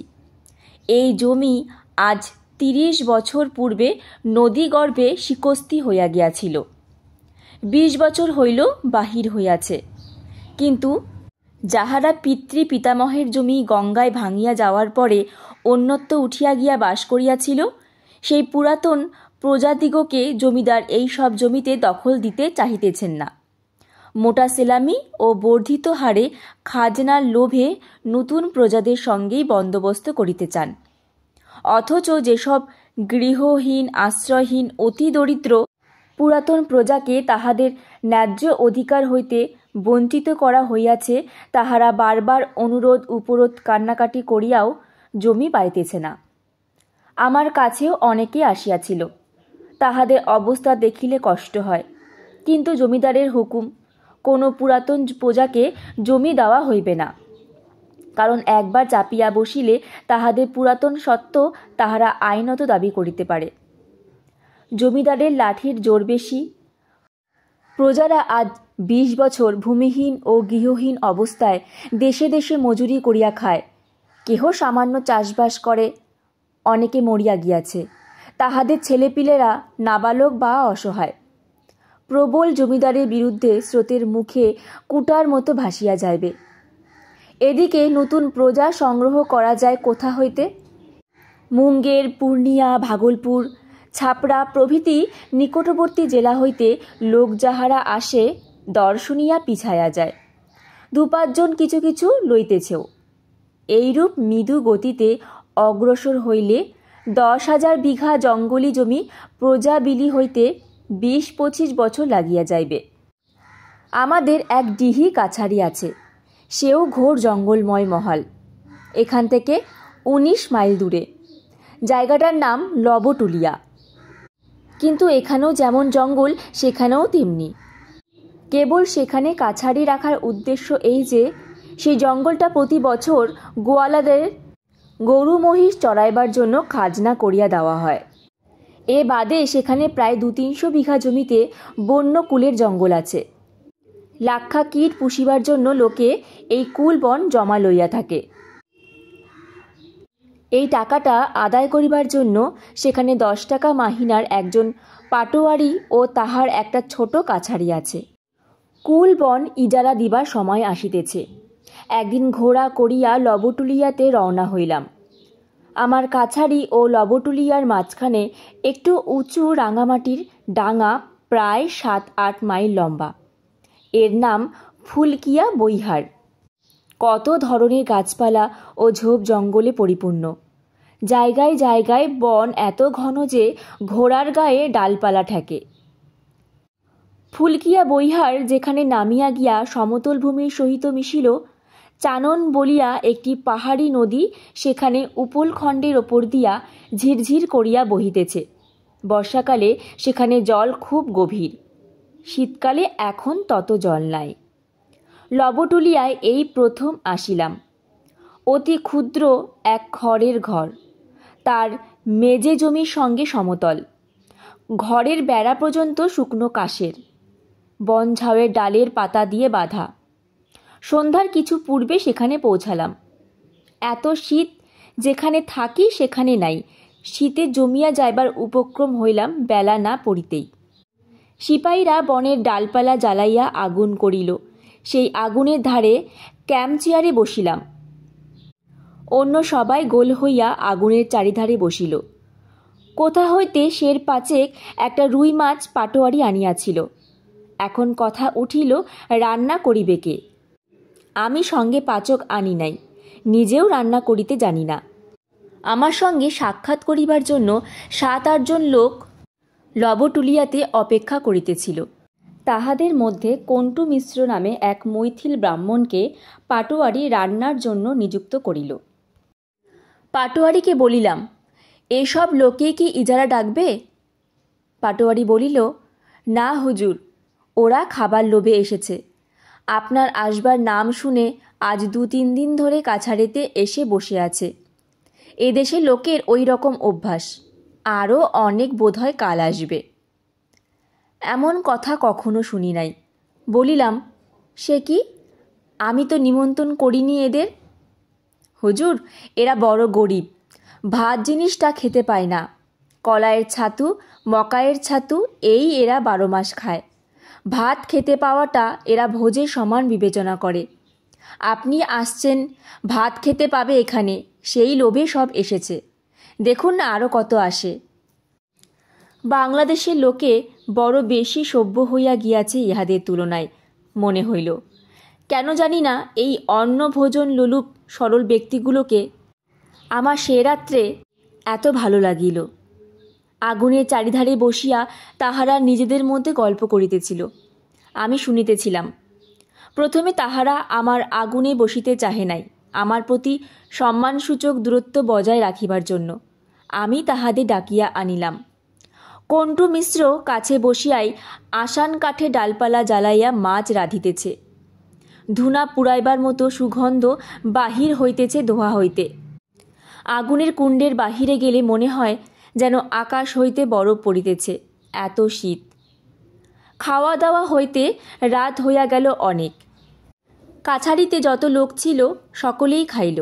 এই জমি আজ 30 বছর পূর্বে নদীগর্ভে শিকস্তি হইয়া গিয়াছিল। 20 বছর হইল বাহির হইয়াছে, কিন্তু যাহারা পিতামহের জমি গঙ্গায় ভাঙিয়া যাওয়ার পরে অন্যত্র উঠিয়া গিয়া বাস করিয়াছিল, সেই পুরাতন প্রজাদিগকে জমিদার এই সব জমিতে দখল দিতে চাহিতেছেন না। মোটা সেলামি ও বর্ধিত হারে খাজনার লোভে নতুন প্রজাদের সঙ্গেই বন্দোবস্ত করিতে চান। অথচ যেসব গৃহহীন, আশ্রয়হীন, অতি দরিদ্র পুরাতন প্রজাকে তাহাদের ন্যায্য অধিকার হইতে বঞ্চিত করা হইয়াছে, তাহারা বারবার অনুরোধ উপরোধ কান্নাকাটি করিয়াও জমি পাইতেছে না। আমার কাছেও অনেকে আসিয়াছিল। তাহাদের অবস্থা দেখিলে কষ্ট হয়, কিন্তু জমিদারের হুকুম, কোনো পুরাতন প্রজাকে জমি দেওয়া হইবে না। কারণ একবার চাপিয়া বসিলে তাহাদের পুরাতন সত্ত্ব তাহারা আইনত দাবি করিতে পারে। জমিদারের লাঠির জোর বেশি। প্রজারা আজ 20 বছর ভূমিহীন ও গৃহহীন অবস্থায় দেশে দেশে মজুরি করিয়া খায়। কেহ সামান্য চাষবাস করে, অনেকে মরিয়া গিয়াছে। তাহাদের ছেলেপিলেরা নাবালক বা অসহায়। প্রবল জমিদারের বিরুদ্ধে স্রোতের মুখে কুটার মতো ভাসিয়া যাইবে। এদিকে নতুন প্রজা সংগ্রহ করা যায় কোথা হইতে? মুঙ্গের, পূর্ণিয়া, ভাগলপুর, ছাপড়া প্রভৃতি নিকটবর্তী জেলা হইতে লোক যাহারা আসে, দর শুনিয়া পিছাইয়া যায়। 2-5 জন কিছু কিছু লইতেছেও। এইরূপ মৃদু গতিতে অগ্রসর হইলে 10,000 বিঘা জঙ্গলি জমি প্রজা বিলি হইতে 20-25 বছর লাগিয়া যাইবে। আমাদের এক ডিহি কাছারি আছে, সেও ঘোর জঙ্গলময় মহাল। এখান থেকে 19 মাইল দূরে। জায়গাটার নাম লবটুলিয়া। কিন্তু এখানেও যেমন জঙ্গল সেখানেও তেমনি। কেবল সেখানে কাছারি রাখার উদ্দেশ্য এই যে সেই জঙ্গলটা প্রতি বছর গোয়ালাদের গরু মহিষ চড়াইবার জন্য খাজনা করিয়া দেওয়া হয়। এ বাদে সেখানে প্রায় 200-300 বিঘা জমিতে বন্য কুলের জঙ্গল আছে। লাক্ষা কীট পুষিবার জন্য লোকে এই কুল বন জমা লইয়া থাকে। এই টাকাটা আদায় করিবার জন্য সেখানে 10 টাকা মাহিনার একজন পাটোয়ারি ও তাহার একটা ছোট কাছারি আছে। কুল বন ইজারা দিবার সময় আসিতেছে। একদিন ঘোড়া করিয়া লবটুলিয়াতে রওনা হইলাম। আমার কাছারি ও লবটুলিয়ার মাঝখানে একটু উঁচু রাঙামাটির ডাঙা প্রায় 7-8 মাইল লম্বা। এর নাম ফুলকিয়া বৈহার। কত ধরনের গাছপালা ও ঝোপ জঙ্গলে পরিপূর্ণ। জায়গায় জায়গায় বন এত ঘন যে ঘোড়ার গায়ে ডালপালা ঠেকে। ফুলকিয়া বৈহার যেখানে নামিয়া গিয়া সমতল ভূমির সহিত মিশিল, চানন বলিয়া একটি পাহাড়ি নদী সেখানে উপলখণ্ডের ওপর দিয়া ঝিরঝির করিয়া বহিতেছে। বর্ষাকালে সেখানে জল খুব গভীর, শীতকালে এখন তত জল নাই। লবটুলিয়ায় এই প্রথম আসিলাম। অতি ক্ষুদ্র এক খড়ের ঘর, তার মেজে জমির সঙ্গে সমতল, ঘরের বেড়া পর্যন্ত শুকনো কাশের, বন ঝাউয়ের ডালের পাতা দিয়ে বাঁধা। সন্ধ্যার কিছু পূর্বে সেখানে পৌঁছালাম। এত শীত যেখানে থাকি সেখানে নাই, শীতে জমিয়া যাইবার উপক্রম হইলাম বেলা না পড়িতেই। সিপাহীরা বনের ডালপালা জ্বালাইয়া আগুন করিল। সেই আগুনের ধারে ক্যাম্প চেয়ারে বসিলাম। অন্য সবাই গোল হইয়া আগুনের চারিধারে বসিল। কোথা হইতে শের পাচেক একটা রুই মাছ পাটোয়ারি আনিয়াছিল। এখন কথা উঠিল রান্না করিবে কে। আমি সঙ্গে পাচক আনি নাই, নিজেও রান্না করিতে জানি না। আমার সঙ্গে সাক্ষাৎ করিবার জন্য 7-8 জন লোক লবটুলিয়াতে অপেক্ষা করিতেছিল। তাহাদের মধ্যে কন্টু মিশ্র নামে এক মৈথিল ব্রাহ্মণকে পাটোয়ারি রান্নার জন্য নিযুক্ত করিল। পাটোয়ারিকে বলিলাম, এসব লোকে কি ইজারা ডাকবে? পাটোয়ারি বলিল, না হুজুর, ওরা খাবার লোভে এসেছে। আপনার আসবার নাম শুনে আজ 2-3 দিন ধরে কাছাড়েতে এসে বসে আছে। এদেশে লোকের ওই রকম অভ্যাস, আরও অনেক বোধহয় কাল আসবে। এমন কথা কখনো শুনি নাই। বলিলাম, সে কি? আমি তো নিমন্ত্রণ করিনি এদের। হুজুর, এরা বড় গরিব, ভাত জিনিসটা খেতে পায় না। কলাইয়ের ছাতু, মকাইয়ের ছাতু এই এরা 12 মাস খায়। ভাত খেতে পাওয়াটা এরা ভোজের সমান বিবেচনা করে। আপনি আসছেন, ভাত খেতে পাবে এখানে, সেই লোভে সব এসেছে। দেখুন না আরও কত আসে। বাংলাদেশের লোকে বড় বেশি সভ্য হইয়া গিয়াছে ইহাদের তুলনায় মনে হইল। কেন জানি না এই অন্নভোজন লোলুপ সরল ব্যক্তিগুলোকে আমার সে রাত্রে এত ভালো লাগিল। আগুনের চারিধারে বসিয়া তাহারা নিজেদের মধ্যে গল্প করিতেছিল, আমি শুনিতেছিলাম। প্রথমে তাহারা আমার আগুনে বসিতে চাহে নাই, আমার প্রতি সম্মানসূচক দূরত্ব বজায় রাখিবার জন্য। আমি তাহাদের ডাকিয়া আনিলাম। কন্টু মিশ্র কাছে বসিয়াই আসান কাঠে ডালপালা জ্বালাইয়া মাছ রাঁধিতেছে। ধুনা পুড়াইবার মতো সুগন্ধ বাহির হইতেছে দোহা হইতে। আগুনের কুণ্ডের বাহিরে গেলে মনে হয় যেন আকাশ হইতে বরফ পড়িতেছে, এত শীত। খাওয়া দাওয়া হইতে রাত হইয়া গেল অনেক। কাছারিতে যত লোক ছিল সকলেই খাইল।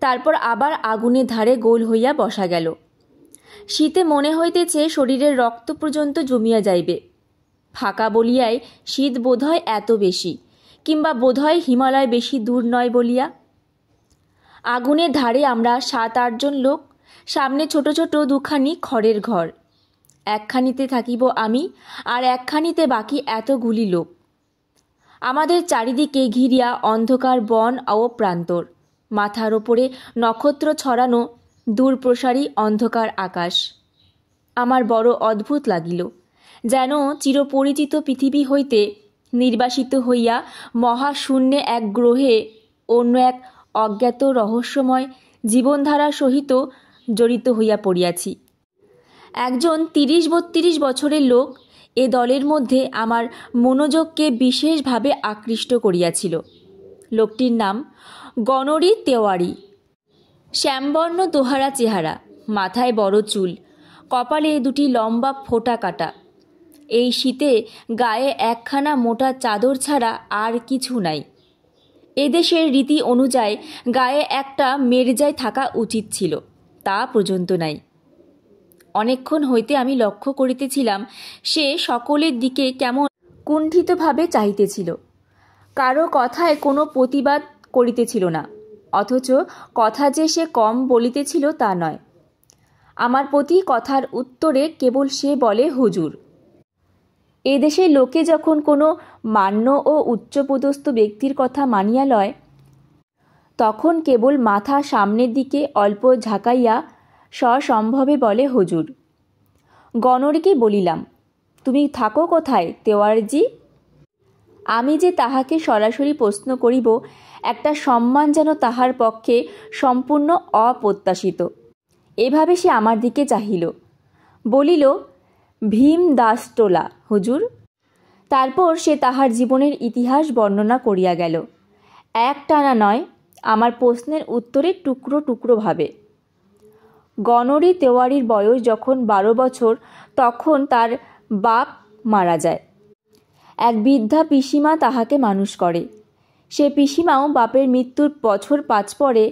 তারপর আবার আগুনের ধারে গোল হইয়া বসা গেল। শীতে মনে হইতেছে শরীরের রক্ত পর্যন্ত জমিয়া যাইবে। ফাঁকা বলিয়াই শীত বোধহয় এত বেশি, কিংবা বোধহয় হিমালয় বেশি দূর নয় বলিয়া। আগুনের ধারে আমরা 7-8 জন লোক, সামনে ছোট ছোট 2খানি খড়ের ঘর। একখানিতে থাকিব আমি, আর একখানিতে বাকি এতগুলি লোক। আমাদের চারিদিকে ঘিরিয়া অন্ধকার বন ও প্রান্তর, মাথার ওপরে নক্ষত্র ছড়ানো দূরপ্রসারী অন্ধকার আকাশ। আমার বড় অদ্ভুত লাগিল, যেন চিরপরিচিত পৃথিবী হইতে নির্বাসিত হইয়া মহাশূন্যে এক গ্রহে অন্য এক অজ্ঞাত রহস্যময় জীবনধারার সহিত জড়িত হইয়া পড়িয়াছি। একজন 30-32 বছরের লোক এ দলের মধ্যে আমার মনোযোগকে বিশেষভাবে আকৃষ্ট করিয়াছিল। লোকটির নাম গণরী তেওয়ারি। শ্যামবর্ণ দোহারা চেহারা, মাথায় বড় চুল, কপালে 2টি লম্বা ফোঁটা কাটা। এই শীতে গায়ে একখানা মোটা চাদর ছাড়া আর কিছু নাই। এদেশের রীতি অনুযায়ী গায়ে একটা মেরজাই থাকা উচিত ছিল, তা পর্যন্ত নাই। অনেকক্ষণ হইতে আমি লক্ষ্য করিতেছিলাম সে সকলের দিকে কেমন কুণ্ঠিতভাবে চাহিতেছিল। কারো কথায় কোনো প্রতিবাদ করিতেছিল না, অথচ কথা যে সে কম বলিতেছিল তা নয়। আমার প্রতি কথার উত্তরে কেবল সে বলে হুজুর। এদেশের লোকে যখন কোনো মান্য ও উচ্চপদস্থ ব্যক্তির কথা মানিয়া লয়, তখন কেবল মাথা সামনের দিকে অল্প ঝাঁকাইয়া সসম্ভবে বলে, হুজুর। গণরীকে বলিলাম, তুমি থাকো কোথায় তেওয়ারজি? আমি যে তাহাকে সরাসরি প্রশ্ন করিব একটা সম্মান যেন তাহার পক্ষে সম্পূর্ণ অপ্রত্যাশিত। এভাবে সে আমার দিকে চাহিল, বলিল, ভীমদাসটোলা হুজুর। তারপর সে তাহার জীবনের ইতিহাস বর্ণনা করিয়া গেল, একটানা নয়, আমার প্রশ্নের উত্তরে টুকরো টুকরো ভাবে। গণরী তেওয়ারির বয়স যখন 12 বছর তখন তার বাপ মারা যায়। এক বৃদ্ধা পিসিমা তাহাকে মানুষ করে। সে পিসিমাও বাপের মৃত্যুর বছর 5 পরে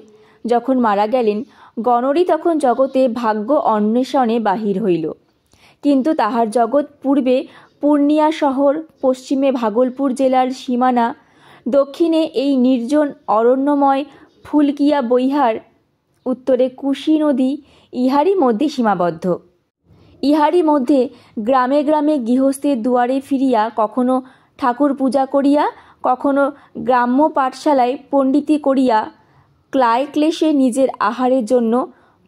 যখন মারা গেলেন, গণরী তখন জগতে ভাগ্য অন্বেষণে বাহির হইল। কিন্তু তাহার জগৎ পূর্বে পূর্ণিয়া শহর, পশ্চিমে ভাগলপুর জেলার সীমানা, দক্ষিণে এই নির্জন অরণ্যময় ফুলকিয়া বৈহার, উত্তরে কুশি নদী, ইহারই মধ্যে সীমাবদ্ধ। ইহারই মধ্যে গ্রামে গ্রামে গৃহস্থের দুয়ারে ফিরিয়া কখনো ঠাকুর পূজা করিয়া, কখনো গ্রাম্য পাঠশালায় পণ্ডিতি করিয়া, ক্লায় ক্লেশে নিজের আহারের জন্য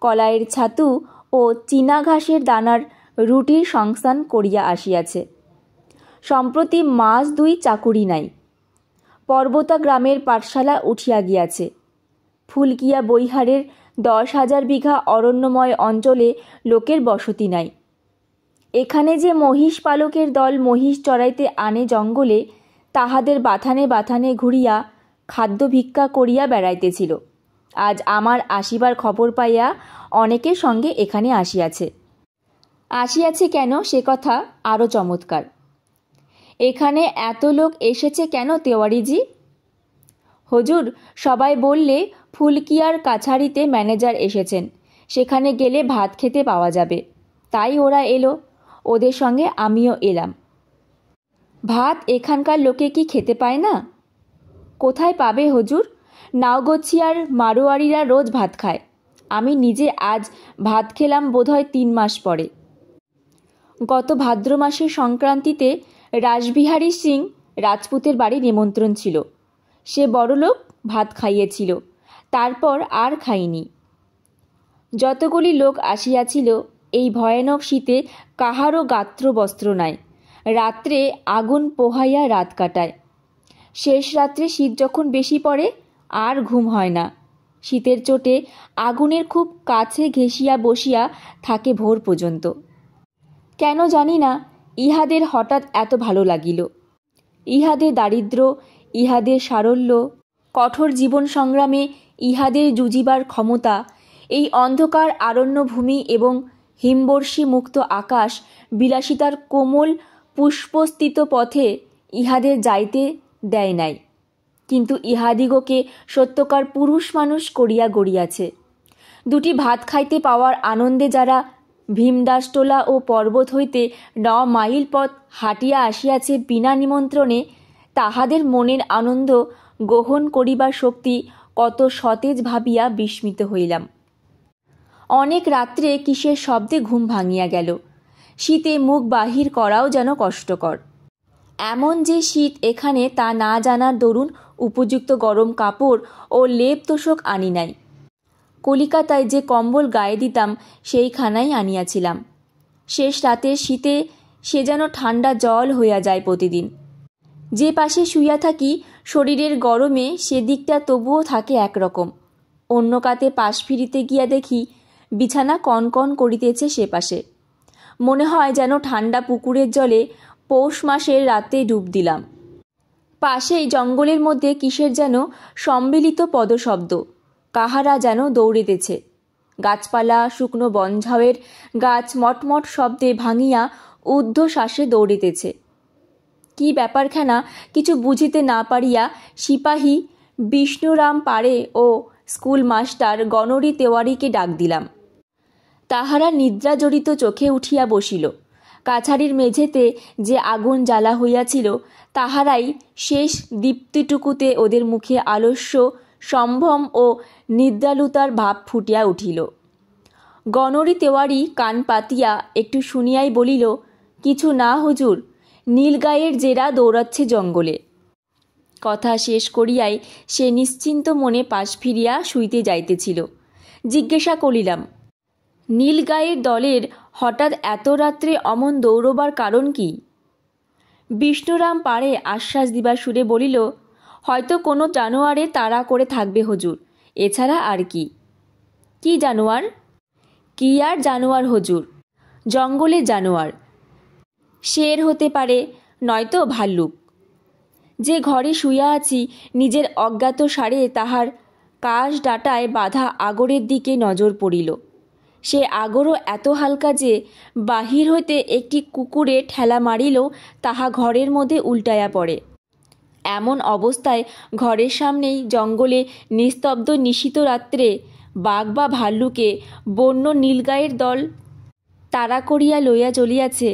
কলাইয়ের ছাতু ও চীনা ঘাসের দানার রুটির সংস্থান করিয়া আসিয়াছে। সম্প্রতি মাস 2 চাকুরি নাই। পর্বতা গ্রামের পাঠশালা উঠিয়া গিয়াছে। ফুলকিয়া বৈহারের 10,000 বিঘা অরণ্যময় অঞ্চলে লোকের বসতি নাই। এখানে যে মহিষ পালকের দল মহিষ চড়াইতে আনে জঙ্গলে, তাহাদের বাথানে বাথানে ঘুরিয়া খাদ্য ভিক্ষা করিয়া বেড়াইতেছিল। আজ আমার আসিবার খবর পাইয়া অনেকের সঙ্গে এখানে আসিয়াছে। আসিয়াছে কেন সে কথা আরও চমৎকার। এখানে এত লোক এসেছে কেন তেওয়ারিজি? হুজুর, সবাই বললে ফুলকিয়ার কাছারিতে ম্যানেজার এসেছেন, সেখানে গেলে ভাত খেতে পাওয়া যাবে। তাই ওরা এলো, ওদের সঙ্গে আমিও এলাম। ভাত এখানকার লোকে কি খেতে পায় না? কোথায় পাবে হুজুর? নাওগছিয়ার মারোয়ারিরা রোজ ভাত খায়। আমি নিজে আজ ভাত খেলাম বোধহয় 3 মাস পরে। গত ভাদ্র মাসের সংক্রান্তিতে রাসবিহারী সিং রাজপুতের বাড়ি নিমন্ত্রণ ছিল। সে বড়লোক, ভাত খাইয়েছিল, তারপর আর খাইনি। যতগুলি লোক আসিয়াছিল, এই ভয়ানক শীতে কাহারও গাত্র বস্ত্র নাই। রাত্রে আগুন পোহাইয়া রাত কাটায়। শেষ রাত্রে শীত যখন বেশি পড়ে আর ঘুম হয় না। শীতের চোটে আগুনের খুব কাছে ঘেঁষিয়া বসিয়া থাকে ভোর পর্যন্ত। কেন জানি না ইহাদের হঠাৎ এত ভালো লাগিল। ইহাদের দারিদ্র, ইহাদের সারল্য, কঠোর জীবন সংগ্রামে ইহাদের যুজিবার ক্ষমতা, এই অন্ধকার আরণ্যভূমি এবং হিমবর্ষী মুক্ত আকাশ, বিলাসিতার কোমল পুষ্পস্থিত পথে ইহাদের যাইতে দেয় নাই। কিন্তু ইহাদিগকে সত্যকার পুরুষ মানুষ করিয়া গড়িয়াছে। 2টি ভাত খাইতে পাওয়ার আনন্দে যারা ভীমদাসটোলা ও পর্বত হইতে 9 মাইল পথ হাঁটিয়া আসিয়াছে বিনা নিমন্ত্রণে, তাহাদের মনের আনন্দ গ্রহণ করিবার শক্তি কত সতেজ ভাবিয়া বিস্মিত হইলাম। অনেক রাত্রে কিসের শব্দে ঘুম ভাঙিয়া গেল। শীতে মুখ বাহির করাও যেন কষ্টকর। এমন যে শীত এখানে তা না জানার দরুন উপযুক্ত গরম কাপড় ও লেপ তোষক আনি নাই। কলিকাতায় যে কম্বল গায়ে দিতাম সেইখানাই আনিয়াছিলাম। শেষ রাতের শীতে সে যেন ঠান্ডা জল হইয়া যায় প্রতিদিন। যে পাশে শুইয়া থাকি শরীরের গরমে সেদিকটা তবুও থাকে একরকম। অন্য কাতে পাশ ফিরিতে গিয়া দেখি বিছানা কনকন করিতেছে সে পাশে। মনে হয় যেন ঠান্ডা পুকুরের জলে পৌষ মাসের রাতে ডুব দিলাম। পাশেই জঙ্গলের মধ্যে কিসের যেন সম্মিলিত পদশব্দ, কাহারা যেন দৌড়িতেছে। গাছপালা, শুকনো বনঝাউয়ের গাছ মটমট শব্দে ভাঙিয়া ঊর্ধ্বশ্বাসে দৌড়িতেছে। কি ব্যাপারখানা কিছু বুঝিতে না পারিয়া সিপাহী বিষ্ণুরাম পাড়ে ও স্কুল মাস্টার গণরী তেওয়ারিকে ডাক দিলাম। তাহারা নিদ্রাজড়িত চোখে উঠিয়া বসিল। কাছারির মেঝেতে যে আগুন জ্বালা হইয়াছিল, তাহারাই শেষ দীপ্তিটুকুতে ওদের মুখে আলস্য, সম্ভ্রম ও নিদ্রালুতার ভাব ফুটিয়া উঠিল। গণরী তেওয়ারি কান পাতিয়া একটু শুনিয়াই বলিল, কিছু না হুজুর, নীলগাইয়ের জেরা দৌড়াচ্ছে জঙ্গলে। কথা শেষ করিয়াই সে নিশ্চিন্ত মনে পাশ ফিরিয়া শুইতে যাইতেছিল। জিজ্ঞাসা করিলাম, নীলগাইয়ের দলের হঠাৎ এত রাত্রে অমন দৌড়বার কারণ কি? বিষ্ণুরাম পাড়ে আশ্বাস দিবার সুরে বলিল, হয়তো কোনো জানোয়ারে তাড়া করে থাকবে হুজুর, এছাড়া আর কি। কি জানোয়ার? কি আর জানোয়ার হুজুর, জঙ্গলে জানোয়ার। শের হতে পারে, নয়তো ভাল্লুক। যে ঘরে শুইয়া আছি নিজের অজ্ঞাত সারে তাহার কাশ ডাটায় বাঁধা আগরের দিকে নজর পড়িল। সে আগরও এত হালকা যে বাহির হইতে একটি কুকুরে ঠেলা মারিলেও তাহা ঘরের মধ্যে উল্টাইয়া পড়ে। এমন অবস্থায় ঘরের সামনেই জঙ্গলে নিস্তব্ধ নিশীত রাত্রে বাঘ বা ভাল্লুকে বন্য নীলগাইয়ের দল তাড়া করিয়া লইয়া চলিয়াছে,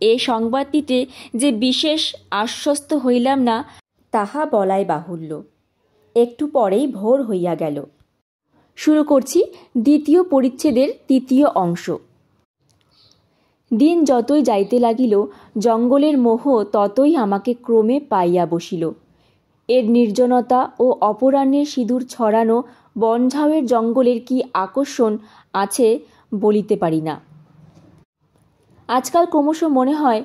এ সংবাদটিতে যে বিশেষ আশ্বস্ত হইলাম না তাহা বলাই বাহুল্য। একটু পরেই ভোর হইয়া গেল। শুরু করছি দ্বিতীয় পরিচ্ছেদের তৃতীয় অংশ। দিন যতই যাইতে লাগিল জঙ্গলের মোহ ততই আমাকে ক্রমে পাইয়া বসিল। এর নির্জনতা ও অপরাহ্নের সিঁদুর ছড়ানো বনঝাউয়ের জঙ্গলের কি আকর্ষণ আছে বলিতে পারি না। আজকাল ক্রমশ মনে হয়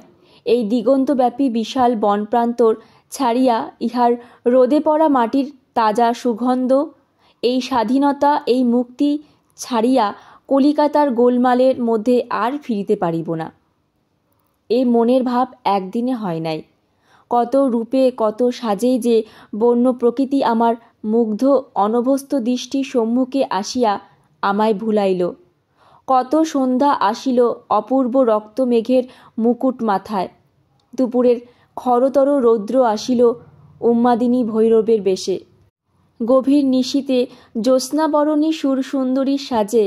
এই দিগন্তব্যাপী বিশাল বনপ্রান্তর ছাড়িয়া ইহার রোদে পড়া মাটির তাজা সুগন্ধ, এই স্বাধীনতা, এই মুক্তি ছাড়িয়া কলিকাতার গোলমালের মধ্যে আর ফিরিতে পারিব না। এই মনের ভাব একদিনে হয় নাই। কত রূপে কত সাজেই যে বন্য প্রকৃতি আমার মুগ্ধ অনভ্যস্ত দৃষ্টির সম্মুখে আসিয়া আমায় ভুলাইল। কত সন্ধ্যা আসিল অপূর্ব রক্তমেঘের মুকুট মাথায়। দুপুরের খরতর রৌদ্র আসিল উন্মাদিনী ভৈরবের বেশে। গভীর নিশীতে জ্যোৎস্নাবরণী সুরসুন্দরীর সাজে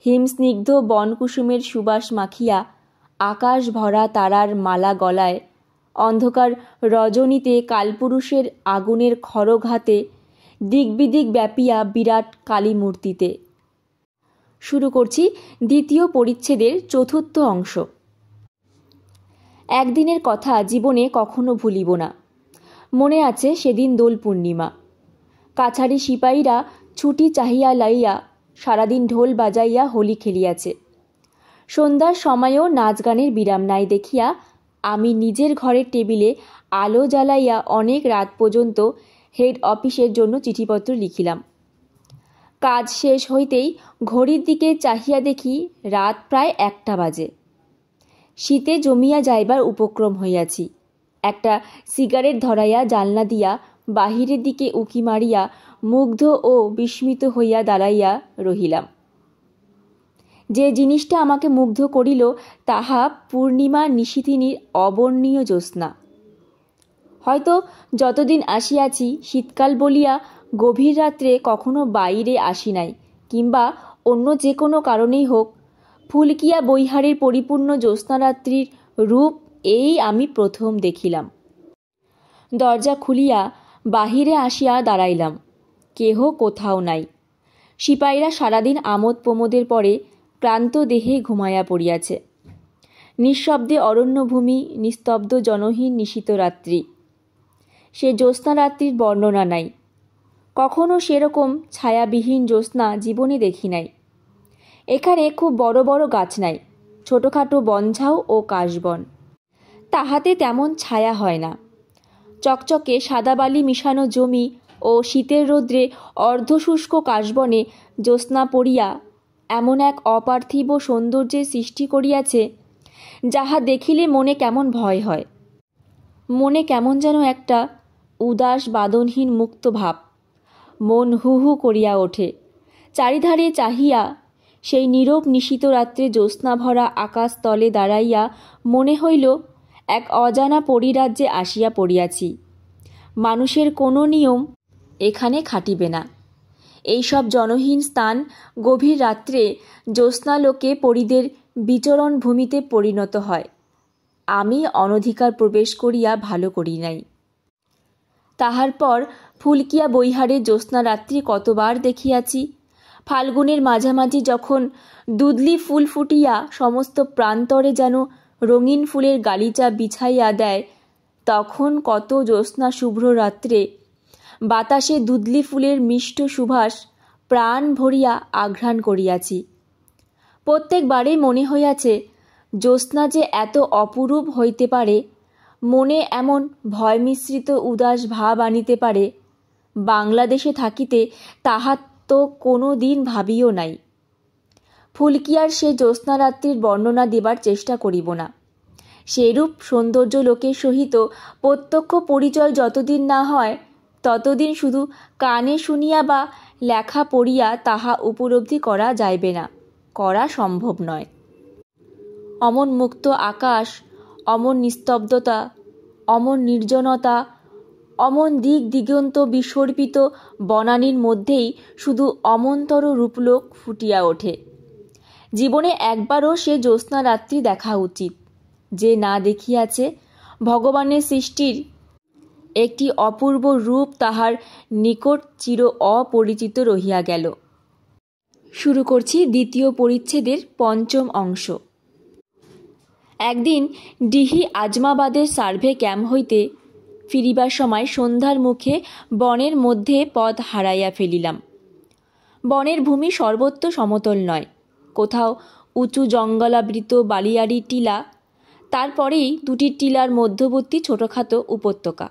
হিমস্নিগ্ধ বনকুসুমের সুবাস মাখিয়া আকাশ ভরা তারার মালা গলায়, অন্ধকার রজনীতে কালপুরুষের আগুনের খড়ঘাতে দিকবিদিক ব্যাপিয়া বিরাট কালী মূর্তিতে। শুরু করছি দ্বিতীয় পরিচ্ছেদের চতুর্থ অংশ। একদিনের কথা জীবনে কখনো ভুলিব না। মনে আছে সেদিন দোল পূর্ণিমা। কাছারি সিপাহীরা ছুটি চাহিয়া লাইয়া সারাদিন ঢোল বাজাইয়া হোলি খেলিয়াছে। সন্ধ্যার সময়ও নাচ গানের বিরাম নাই দেখিয়া আমি নিজের ঘরের টেবিলে আলো জ্বালাইয়া অনেক রাত পর্যন্ত হেড অফিসের জন্য চিঠিপত্র লিখিলাম। কাজ শেষ হইতেই ঘড়ির দিকে চাহিয়া দেখি রাত প্রায় 1টা বাজে। শীতে জমিয়া যাইবার উপক্রম হইয়াছি। একটা সিগারেট ধরাইয়া জানলা দিয়া বাহিরের দিকে উকি মারিয়া মুগ্ধ ও বিস্মিত হইয়া দাঁড়াইয়া রহিলাম। যে জিনিসটা আমাকে মুগ্ধ করিল তাহা পূর্ণিমা নিশীথিনীর অবর্ণীয় জ্যোৎস্না। হয়তো যতদিন আসিয়াছি শীতকাল বলিয়া গভীর রাত্রে কখনো বাইরে আসি নাই, কিংবা অন্য যে কোনো কারণেই হোক, ফুলকিয়া বৈহারের পরিপূর্ণ জ্যোৎস্নারাত্রির রূপ এই আমি প্রথম দেখিলাম। দরজা খুলিয়া বাহিরে আসিয়া দাঁড়াইলাম। কেহ কোথাও নাই। সিপাহীরা সারাদিন আমোদ প্রমোদের পরে ক্লান্ত দেহে ঘুমাইয়া পড়িয়াছে। নিঃশব্দে অরণ্যভূমি, নিস্তব্ধ জনহীন নিশীত রাত্রি। সে জ্যোৎস্নারাত্রির বর্ণনা নাই। কখনো সেরকম ছায়াবিহীন জ্যোৎস্না জীবনে দেখি নাই। এখানে খুব বড় বড় গাছ নাই, ছোটোখাটো বনঝাউ ও কাশবন। তাহাতে তেমন ছায়া হয় না। চকচকে সাদা বালি মিশানো জমি ও শীতের রৌদ্রে অর্ধশুষ্ক কাশবনে জ্যোৎস্না পড়িয়া এমন এক অপার্থিব সৌন্দর্যের সৃষ্টি করিয়াছে, যাহা দেখিলে মনে কেমন ভয় হয়। মনে কেমন যেন একটা উদাস বাদনহীন মুক্ত ভাব। মন হু হু করিয়া ওঠে। চারিধারে চাহিয়া সেই নীরব নিশীত রাত্রে জ্যোৎস্না ভরা আকাশ তলে দাঁড়াইয়া মনে হইল এক অজানা পরিরাজ্যে আসিয়া পড়িয়াছি। মানুষের কোনো নিয়ম এখানে খাটিবে না। এইসব জনহীন স্থান গভীর রাত্রে জ্যোৎস্নালোকে পরিদের বিচরণ ভূমিতে পরিণত হয়। আমি অনধিকার প্রবেশ করিয়া ভালো করি নাই। তাহার পর ফুলকিয়া বৈহারে জ্যোৎস্না রাত্রি কতবার দেখিয়াছি। ফাল্গুনের মাঝামাঝি যখন দুদলি ফুল ফুটিয়া সমস্ত প্রান্তরে যেন রঙিন ফুলের গালিচা বিছাইয়া দেয়, তখন কত জ্যোৎস্না শুভ্র রাত্রে বাতাসে দুদলি ফুলের মিষ্ট সুবাস প্রাণ ভরিয়া আঘ্রাণ করিয়াছি। প্রত্যেকবারেই মনে হইয়াছে জ্যোৎস্না যে এত অপরূপ হইতে পারে, মনে এমন ভয় মিশ্রিত উদাস ভাব আনিতে পারে, বাংলাদেশে থাকিতে তাহা তো কোনো দিন ভাবিও নাই। ফুলকিয়ার সে জ্যোৎস্নারাত্রির বর্ণনা দেবার চেষ্টা করিব না। সেরূপ সৌন্দর্য লোকের সহিত প্রত্যক্ষ পরিচয় যতদিন না হয়, ততদিন শুধু কানে শুনিয়া বা লেখা পড়িয়া তাহা উপলব্ধি করা যাইবে না, করা সম্ভব নয়। অমন মুক্ত আকাশ, অমন নিস্তব্ধতা, অমন নির্জনতা, অমন দিক দিগন্ত বিসর্পিত বনানীর মধ্যেই শুধু অমনতর রূপলোক ফুটিয়া ওঠে। জীবনে একবারও সে জ্যোৎস্না রাত্রি দেখা উচিত। যে না দেখিয়াছে, ভগবানের সৃষ্টির একটি অপূর্ব রূপ তাহার নিকট চির অপরিচিত রহিয়া গেল। শুরু করছি দ্বিতীয় পরিচ্ছেদের পঞ্চম অংশ। একদিন ডিহি আজমাবাদের সার্ভে ক্যাম্প হইতে ফিরিবার সময় সন্ধ্যার মুখে বনের মধ্যে পথ হারাইয়া ফেলিলাম। বনের ভূমি সর্বত্র সমতল নয়, কোথাও উঁচু জঙ্গলাবৃত বালিয়াড়ি টিলা, তারপরেই দুটি টিলার মধ্যবর্তী ছোটোখাটো উপত্যকা।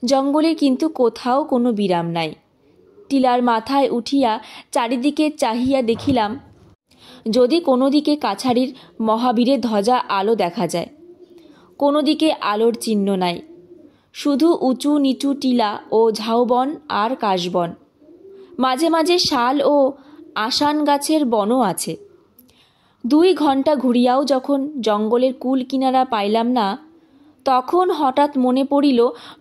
জঙ্গলের কিন্তু কোথাও কোনো বিরাম নাই। টিলার মাথায় উঠিয়া চারিদিকে চাহিয়া দেখিলাম, যদি কোনো দিকে কাছারির মহাবীরের ধ্বজা আলো দেখা যায়, কোনো দিকে আলোর চিহ্ন নাই, শুধু উঁচু নিচু টিলা ও ঝাউবন আর কাশবন, মাঝে মাঝে শাল ও আসান গাছের বনও আছে। 2 ঘণ্টা ঘুরিয়াও যখন জঙ্গলের কুল কিনারা পাইলাম না, তখন হঠাৎ মনে পড়িল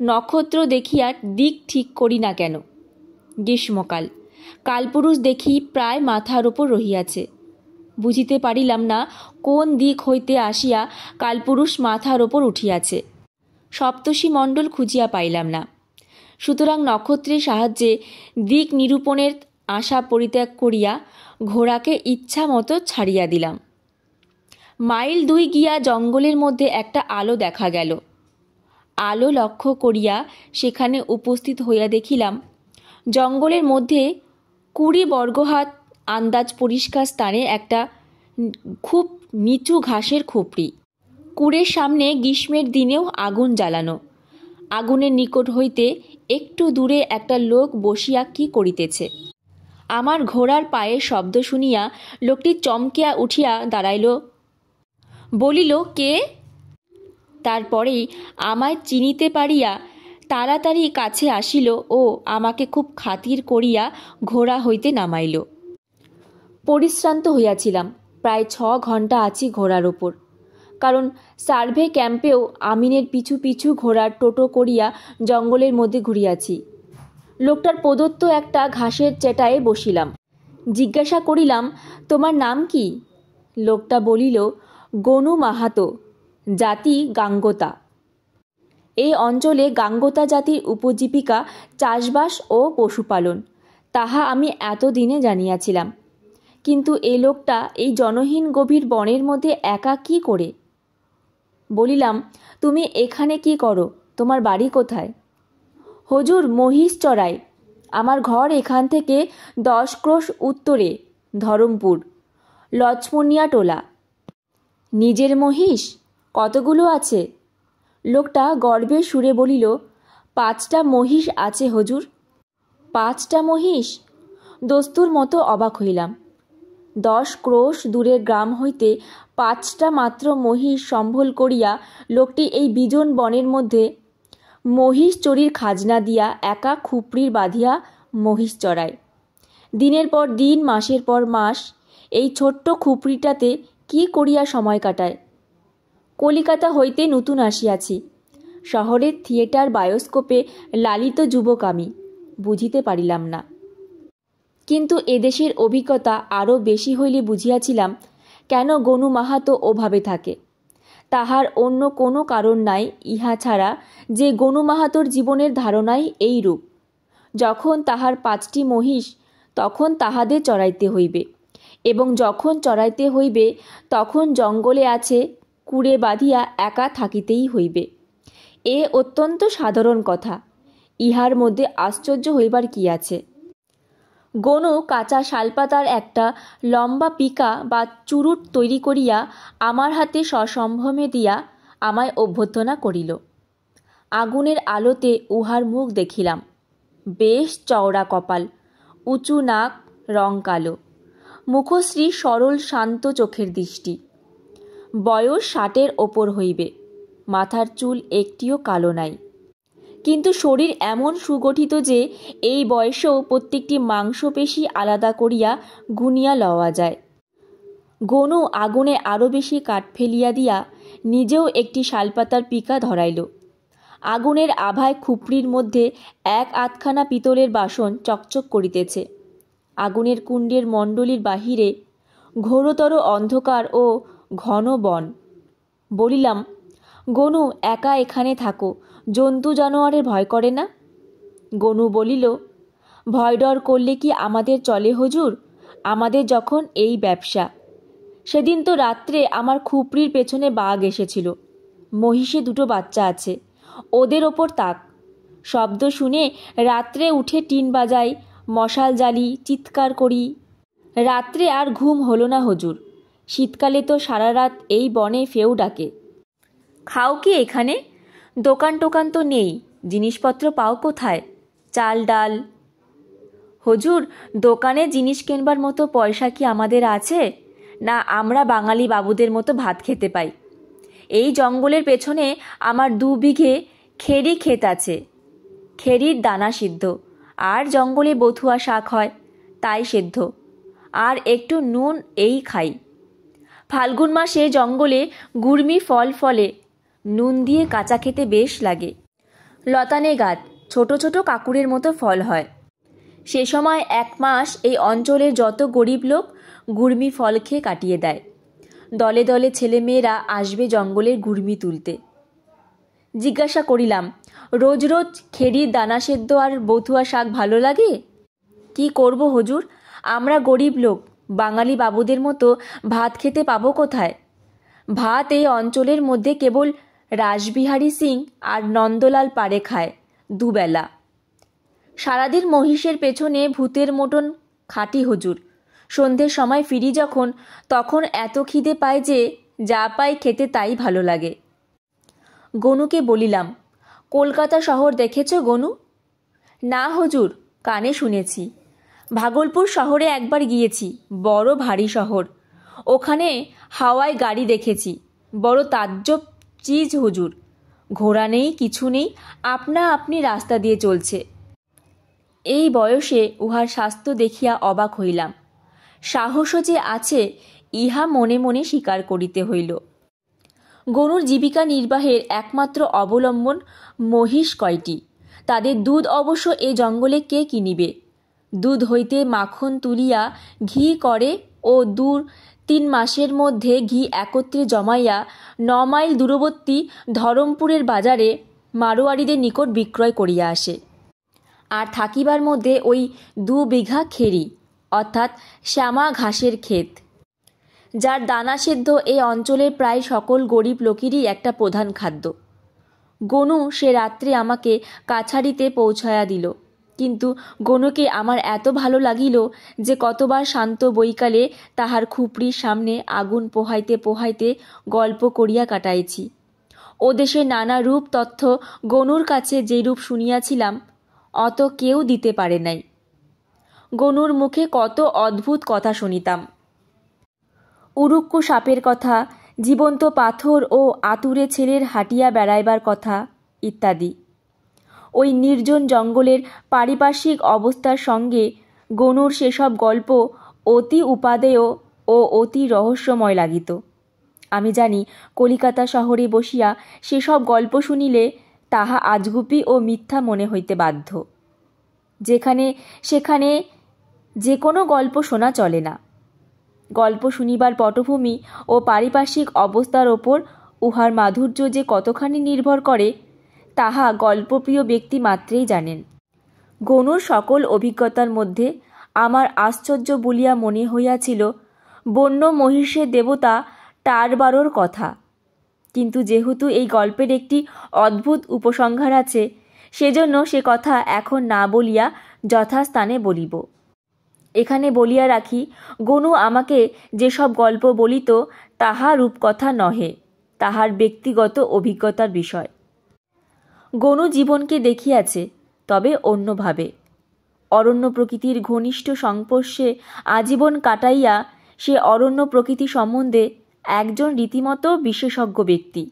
নক্ষত্র দেখিয়া দিক ঠিক করি না কেন। গ্রীষ্মকাল, কালপুরুষ দেখি প্রায় মাথার ওপর রহিয়াছে। বুঝিতে পারিলাম না কোন দিক হইতে আসিয়া কালপুরুষ মাথার ওপর উঠিয়াছে। সপ্তর্ষি মণ্ডল খুঁজিয়া পাইলাম না। সুতরাং নক্ষত্রের সাহায্যে দিক নিরূপণের আশা পরিত্যাগ করিয়া ঘোড়াকে ইচ্ছা মতো ছাড়িয়া দিলাম। মাইল 2 গিয়া জঙ্গলের মধ্যে একটা আলো দেখা গেল। আলো লক্ষ্য করিয়া সেখানে উপস্থিত হইয়া দেখিলাম, জঙ্গলের মধ্যে 20 বর্গহাত আন্দাজ পরিষ্কার স্থানে একটা খুব নিচু ঘাসের খুপড়ি। কুড়ের সামনে গ্রীষ্মের দিনেও আগুন জ্বালানো। আগুনের নিকট হইতে একটু দূরে একটা লোক বসিয়া কি করিতেছে। আমার ঘোড়ার পায়ের শব্দ শুনিয়া লোকটি চমকিয়া উঠিয়া দাঁড়াইল, বলিল, কে? তারপরেই আমায় চিনিতে পারিয়া তাড়াতাড়ি কাছে আসিল ও আমাকে খুব খাতির করিয়া ঘোড়া হইতে নামাইল। পরিশ্রান্ত হইয়াছিলাম, প্রায় 6 ঘণ্টা আছি ঘোড়ার ওপর। কারণ সার্ভে ক্যাম্পেও আমিনের পিছু পিছু ঘোড়ার টোটো করিয়া জঙ্গলের মধ্যে ঘুরিয়াছি। লোকটার প্রদত্ত একটা ঘাসের চেটায়ে বসিলাম। জিজ্ঞাসা করিলাম, তোমার নাম কি? লোকটা বলিল, গনু মাহাতো, জাতি গাঙ্গোতা। এই অঞ্চলে গাঙ্গোতা জাতির উপজীবিকা চাষবাস ও পশুপালন, তাহা আমি এতদিনে জানিয়াছিলাম। কিন্তু এ লোকটা এই জনহীন গভীর বনের মধ্যে একা কি করে? বলিলাম, তুমি এখানে কি করো? তোমার বাড়ি কোথায়? হুজুর, মহিষ চড়াই। আমার ঘর এখান থেকে 10 ক্রোশ উত্তরে, ধরমপুর, লক্ষ্মণিয়া টোলা। নিজের মহিষ? কতগুলো আছে? লোকটা গর্বের সুরে বলিল, 5টা মহিষ আছে হুজুর। 5টা মহিষ? দস্তুর মতো অবাক হইলাম। 10 ক্রোশ দূরের গ্রাম হইতে 5টা মাত্র মহিষ সম্বল করিয়া লোকটি এই বিজন বনের মধ্যে মহিষ চড়ির খাজনা দিয়া একা খুপড়ির বাঁধিয়া মহিষ চড়ায়। দিনের পর দিন, মাসের পর মাস এই ছোট্ট খুপড়িটাতে কি করিয়া সময় কাটায়। কলিকাতা হইতে নতুন আসিয়াছি। শহরের থিয়েটার বায়োস্কোপে লালিত যুবক আমি, বুঝিতে পারিলাম না। কিন্তু এদেশের অভিজ্ঞতা আরও বেশি হইলে বুঝিয়াছিলাম কেন গনু মাহাতো ওভাবে থাকে। তাহার অন্য কোনো কারণ নাই ইহা ছাড়া যে গনু মাহাতোর জীবনের ধারণাই এই রূপ। যখন তাহার 5টি মহিষ, তখন তাহাদের চড়াইতে হইবে, এবং যখন চড়াইতে হইবে তখন জঙ্গলে আছে কুড়ে বাঁধিয়া একা থাকিতেই হইবে। এ অত্যন্ত সাধারণ কথা। ইহার মধ্যে আশ্চর্য হইবার কি আছে? গনু কাঁচা শালপাতার একটা লম্বা পিকা বা চুরুট তৈরি করিয়া আমার হাতে সসম্ভ্রমে দিয়া আমায় অভ্যর্থনা করিল। আগুনের আলোতে উহার মুখ দেখিলাম। বেশ চওড়া কপাল, উঁচু নাক, রং কালো, মুখশ্রী সরল শান্ত চোখের দৃষ্টি। বয়স 60-এর ওপর হইবে। মাথার চুল একটিও কালো নাই, কিন্তু শরীর এমন সুগঠিত যে এই বয়সেও প্রত্যেকটি মাংসপেশি আলাদা করিয়া গুনিয়া লওয়া যায়। গনু আগুনে আরও বেশি কাঠ ফেলিয়া দিয়া নিজেও একটি শালপাতার পিকা ধরাইল। আগুনের আভায় খুপড়ির মধ্যে এক আধখানা পিতলের বাসন চকচক করিতেছে। আগুনের কুণ্ডের মণ্ডলীর বাহিরে ঘোরতর অন্ধকার ও ঘন বন। বলিলাম, গনু, একা এখানে থাকো, জন্তু জানোয়ারের ভয় করে না? গনু বলিল, ভয় ডর করলে কি আমাদের চলে হুজুর? আমাদের যখন এই ব্যবসা। সেদিন তো রাত্রে আমার খুপড়ির পেছনে বাঘ এসেছিল। মহিষে 2টো বাচ্চা আছে, ওদের ওপর তাক। শব্দ শুনে রাত্রে উঠে টিন বাজাই, মশাল জ্বালি, চিৎকার করি। রাত্রে আর ঘুম হলো না হুজুর। শীতকালে তো সারা রাত এই বনে ফেউ ডাকে। খাও কি এখানে? দোকান টোকান তো নেই, জিনিসপত্র পাও কোথায়? চাল ডাল। হুজুর, দোকানে জিনিস কেনবার মতো পয়সা কি আমাদের আছে? না আমরা বাঙালি বাবুদের মতো ভাত খেতে পাই? এই জঙ্গলের পেছনে আমার 2 বিঘে খেরি ক্ষেত আছে। খেরির দানা সিদ্ধ, আর জঙ্গলে বথুয়া শাক হয়, তাই সেদ্ধ, আর একটু নুন, এই খাই। ফাল্গুন মাসে জঙ্গলে গুড়মি ফল ফলে, নুন দিয়ে কাঁচা খেতে বেশ লাগে। লতানে গাছ, ছোট ছোট কাকুরের মতো ফল হয়। সে সময় 1 মাস এই অঞ্চলের যত গরিব লোক গুড়মি ফল খেয়ে কাটিয়ে দেয়। দলে দলে ছেলেমেয়েরা আসবে জঙ্গলের গুড়মি তুলতে। জিজ্ঞাসা করিলাম, রোজ রোজ খেরির দানা সেদ্ধ আর বথুয়া শাক ভালো লাগে? কি করব হুজুর, আমরা গরিব লোক, বাঙালি বাবুদের মতো ভাত খেতে পাবো কোথায়? ভাত এই অঞ্চলের মধ্যে কেবল রাসবিহারী সিং আর নন্দলাল পাড়ে খায় 2 বেলা। সারাদিন মহিষের পেছনে ভূতের মতন খাটি হুজুর। সন্ধ্যের সময় ফিরি যখন, তখন এত খিদে পায় যে যা পাই খেতে তাই ভালো লাগে। গনুকে বলিলাম, কলকাতা শহর দেখেছ গনু? না হুজুর, কানে শুনেছি। ভাগলপুর শহরে একবার গিয়েছি, বড় ভারী শহর। ওখানে হাওয়ায় গাড়ি দেখেছি, বড় তাজ্জব চিজ হুজুর। ঘোড়া নেই, কিছু নেই, আপনা আপনি রাস্তা দিয়ে চলছে। এই বয়সে উহার স্বাস্থ্য দেখিয়া অবাক হইলাম। সাহসও যে আছে, ইহা মনে মনে স্বীকার করিতে হইল। গনুর জীবিকা নির্বাহের একমাত্র অবলম্বন মহিষ কয়টি। তাদের দুধ অবশ্য এ জঙ্গলে কে কিনিবে? দুধ হইতে মাখন তুলিয়া ঘি করে ও 2-3 মাসের মধ্যে ঘি একত্রে জমাইয়া 9 মাইল দূরবর্তী ধরমপুরের বাজারে মারোয়ারিদের নিকট বিক্রয় করিয়া আসে। আর থাকিবার মধ্যে ওই 2 বিঘা খেরি, অর্থাৎ শ্যামা ঘাসের ক্ষেত, যার দানা সেদ্ধ এই অঞ্চলের প্রায় সকল গরিব লোকেরই একটা প্রধান খাদ্য। গনু সে রাত্রে আমাকে কাছারিতে পৌঁছায়া দিল, কিন্তু গনুকে আমার এত ভালো লাগিল যে কতবার শান্ত বৈকালে তাহার খুপড়ির সামনে আগুন পোহাইতে পোহাইতে গল্প করিয়া কাটাইছি। ও দেশের নানা রূপ তথ্য গনুর কাছে যেরূপ শুনিয়াছিলাম, অত কেউ দিতে পারে নাই। গনুর মুখে কত অদ্ভুত কথা শুনিতাম। উড়ুক্কু সাপের কথা, জীবন্ত পাথর ও আতুরে ছেলের হাঁটিয়া বেড়াইবার কথা ইত্যাদি। ওই নির্জন জঙ্গলের পারিপার্শ্বিক অবস্থার সঙ্গে গনুর সেসব গল্প অতি উপাদেয় ও অতি রহস্যময় লাগিত। আমি জানি, কলিকাতা শহরে বসিয়া সেসব গল্প শুনিলে তাহা আজগুবি ও মিথ্যা মনে হইতে বাধ্য। যেখানে সেখানে যে কোনো গল্প শোনা চলে না। গল্প শুনিবার পটভূমি ও পারিপার্শ্বিক অবস্থার ওপর উহার মাধুর্য যে কতখানি নির্ভর করে, তাহা গল্পপ্রিয় ব্যক্তি মাত্রেই জানেন। গনুর সকল অভিজ্ঞতার মধ্যে আমার আশ্চর্য বলিয়া মনে হইয়াছিল বন্য মহিষের দেবতা টারবারোর কথা। কিন্তু যেহেতু এই গল্পের একটি অদ্ভুত উপসংহার আছে, সেজন্য সে কথা এখন না বলিয়া যথাস্থানে বলিব। এখানে বলিয়া রাখি, গনু আমাকে যেসব গল্প বলিত তাহা রূপকথা নহে, তাহার ব্যক্তিগত অভিজ্ঞতার বিষয়। গনু জীবনকে দেখিয়াছে, তবে অন্যভাবে। অরণ্য প্রকৃতির ঘনিষ্ঠ সংস্পর্শে আজীবন কাটাইয়া সে অরণ্য প্রকৃতি সম্বন্ধে একজন রীতিমতো বিশেষজ্ঞ ব্যক্তি।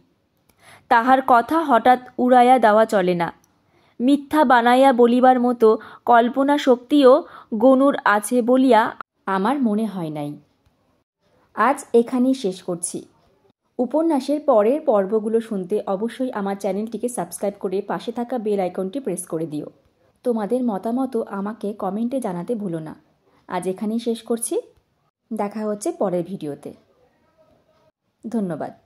তাহার কথা হঠাৎ উড়াইয়া দেওয়া চলে না। মিথ্যা বানাইয়া বলিবার মতো কল্পনা শক্তিও গনুর আছে বলিয়া আমার মনে হয় নাই। আজ এখানেই শেষ করছি। উপন্যাসের পরের পর্বগুলো শুনতে অবশ্যই আমার চ্যানেলটিকে সাবস্ক্রাইব করে পাশে থাকা বেল আইকনটি প্রেস করে দিও। তোমাদের মতামতও আমাকে কমেন্টে জানাতে ভুলো না। আজ এখানেই শেষ করছি। দেখা হচ্ছে পরের ভিডিওতে। ধন্যবাদ।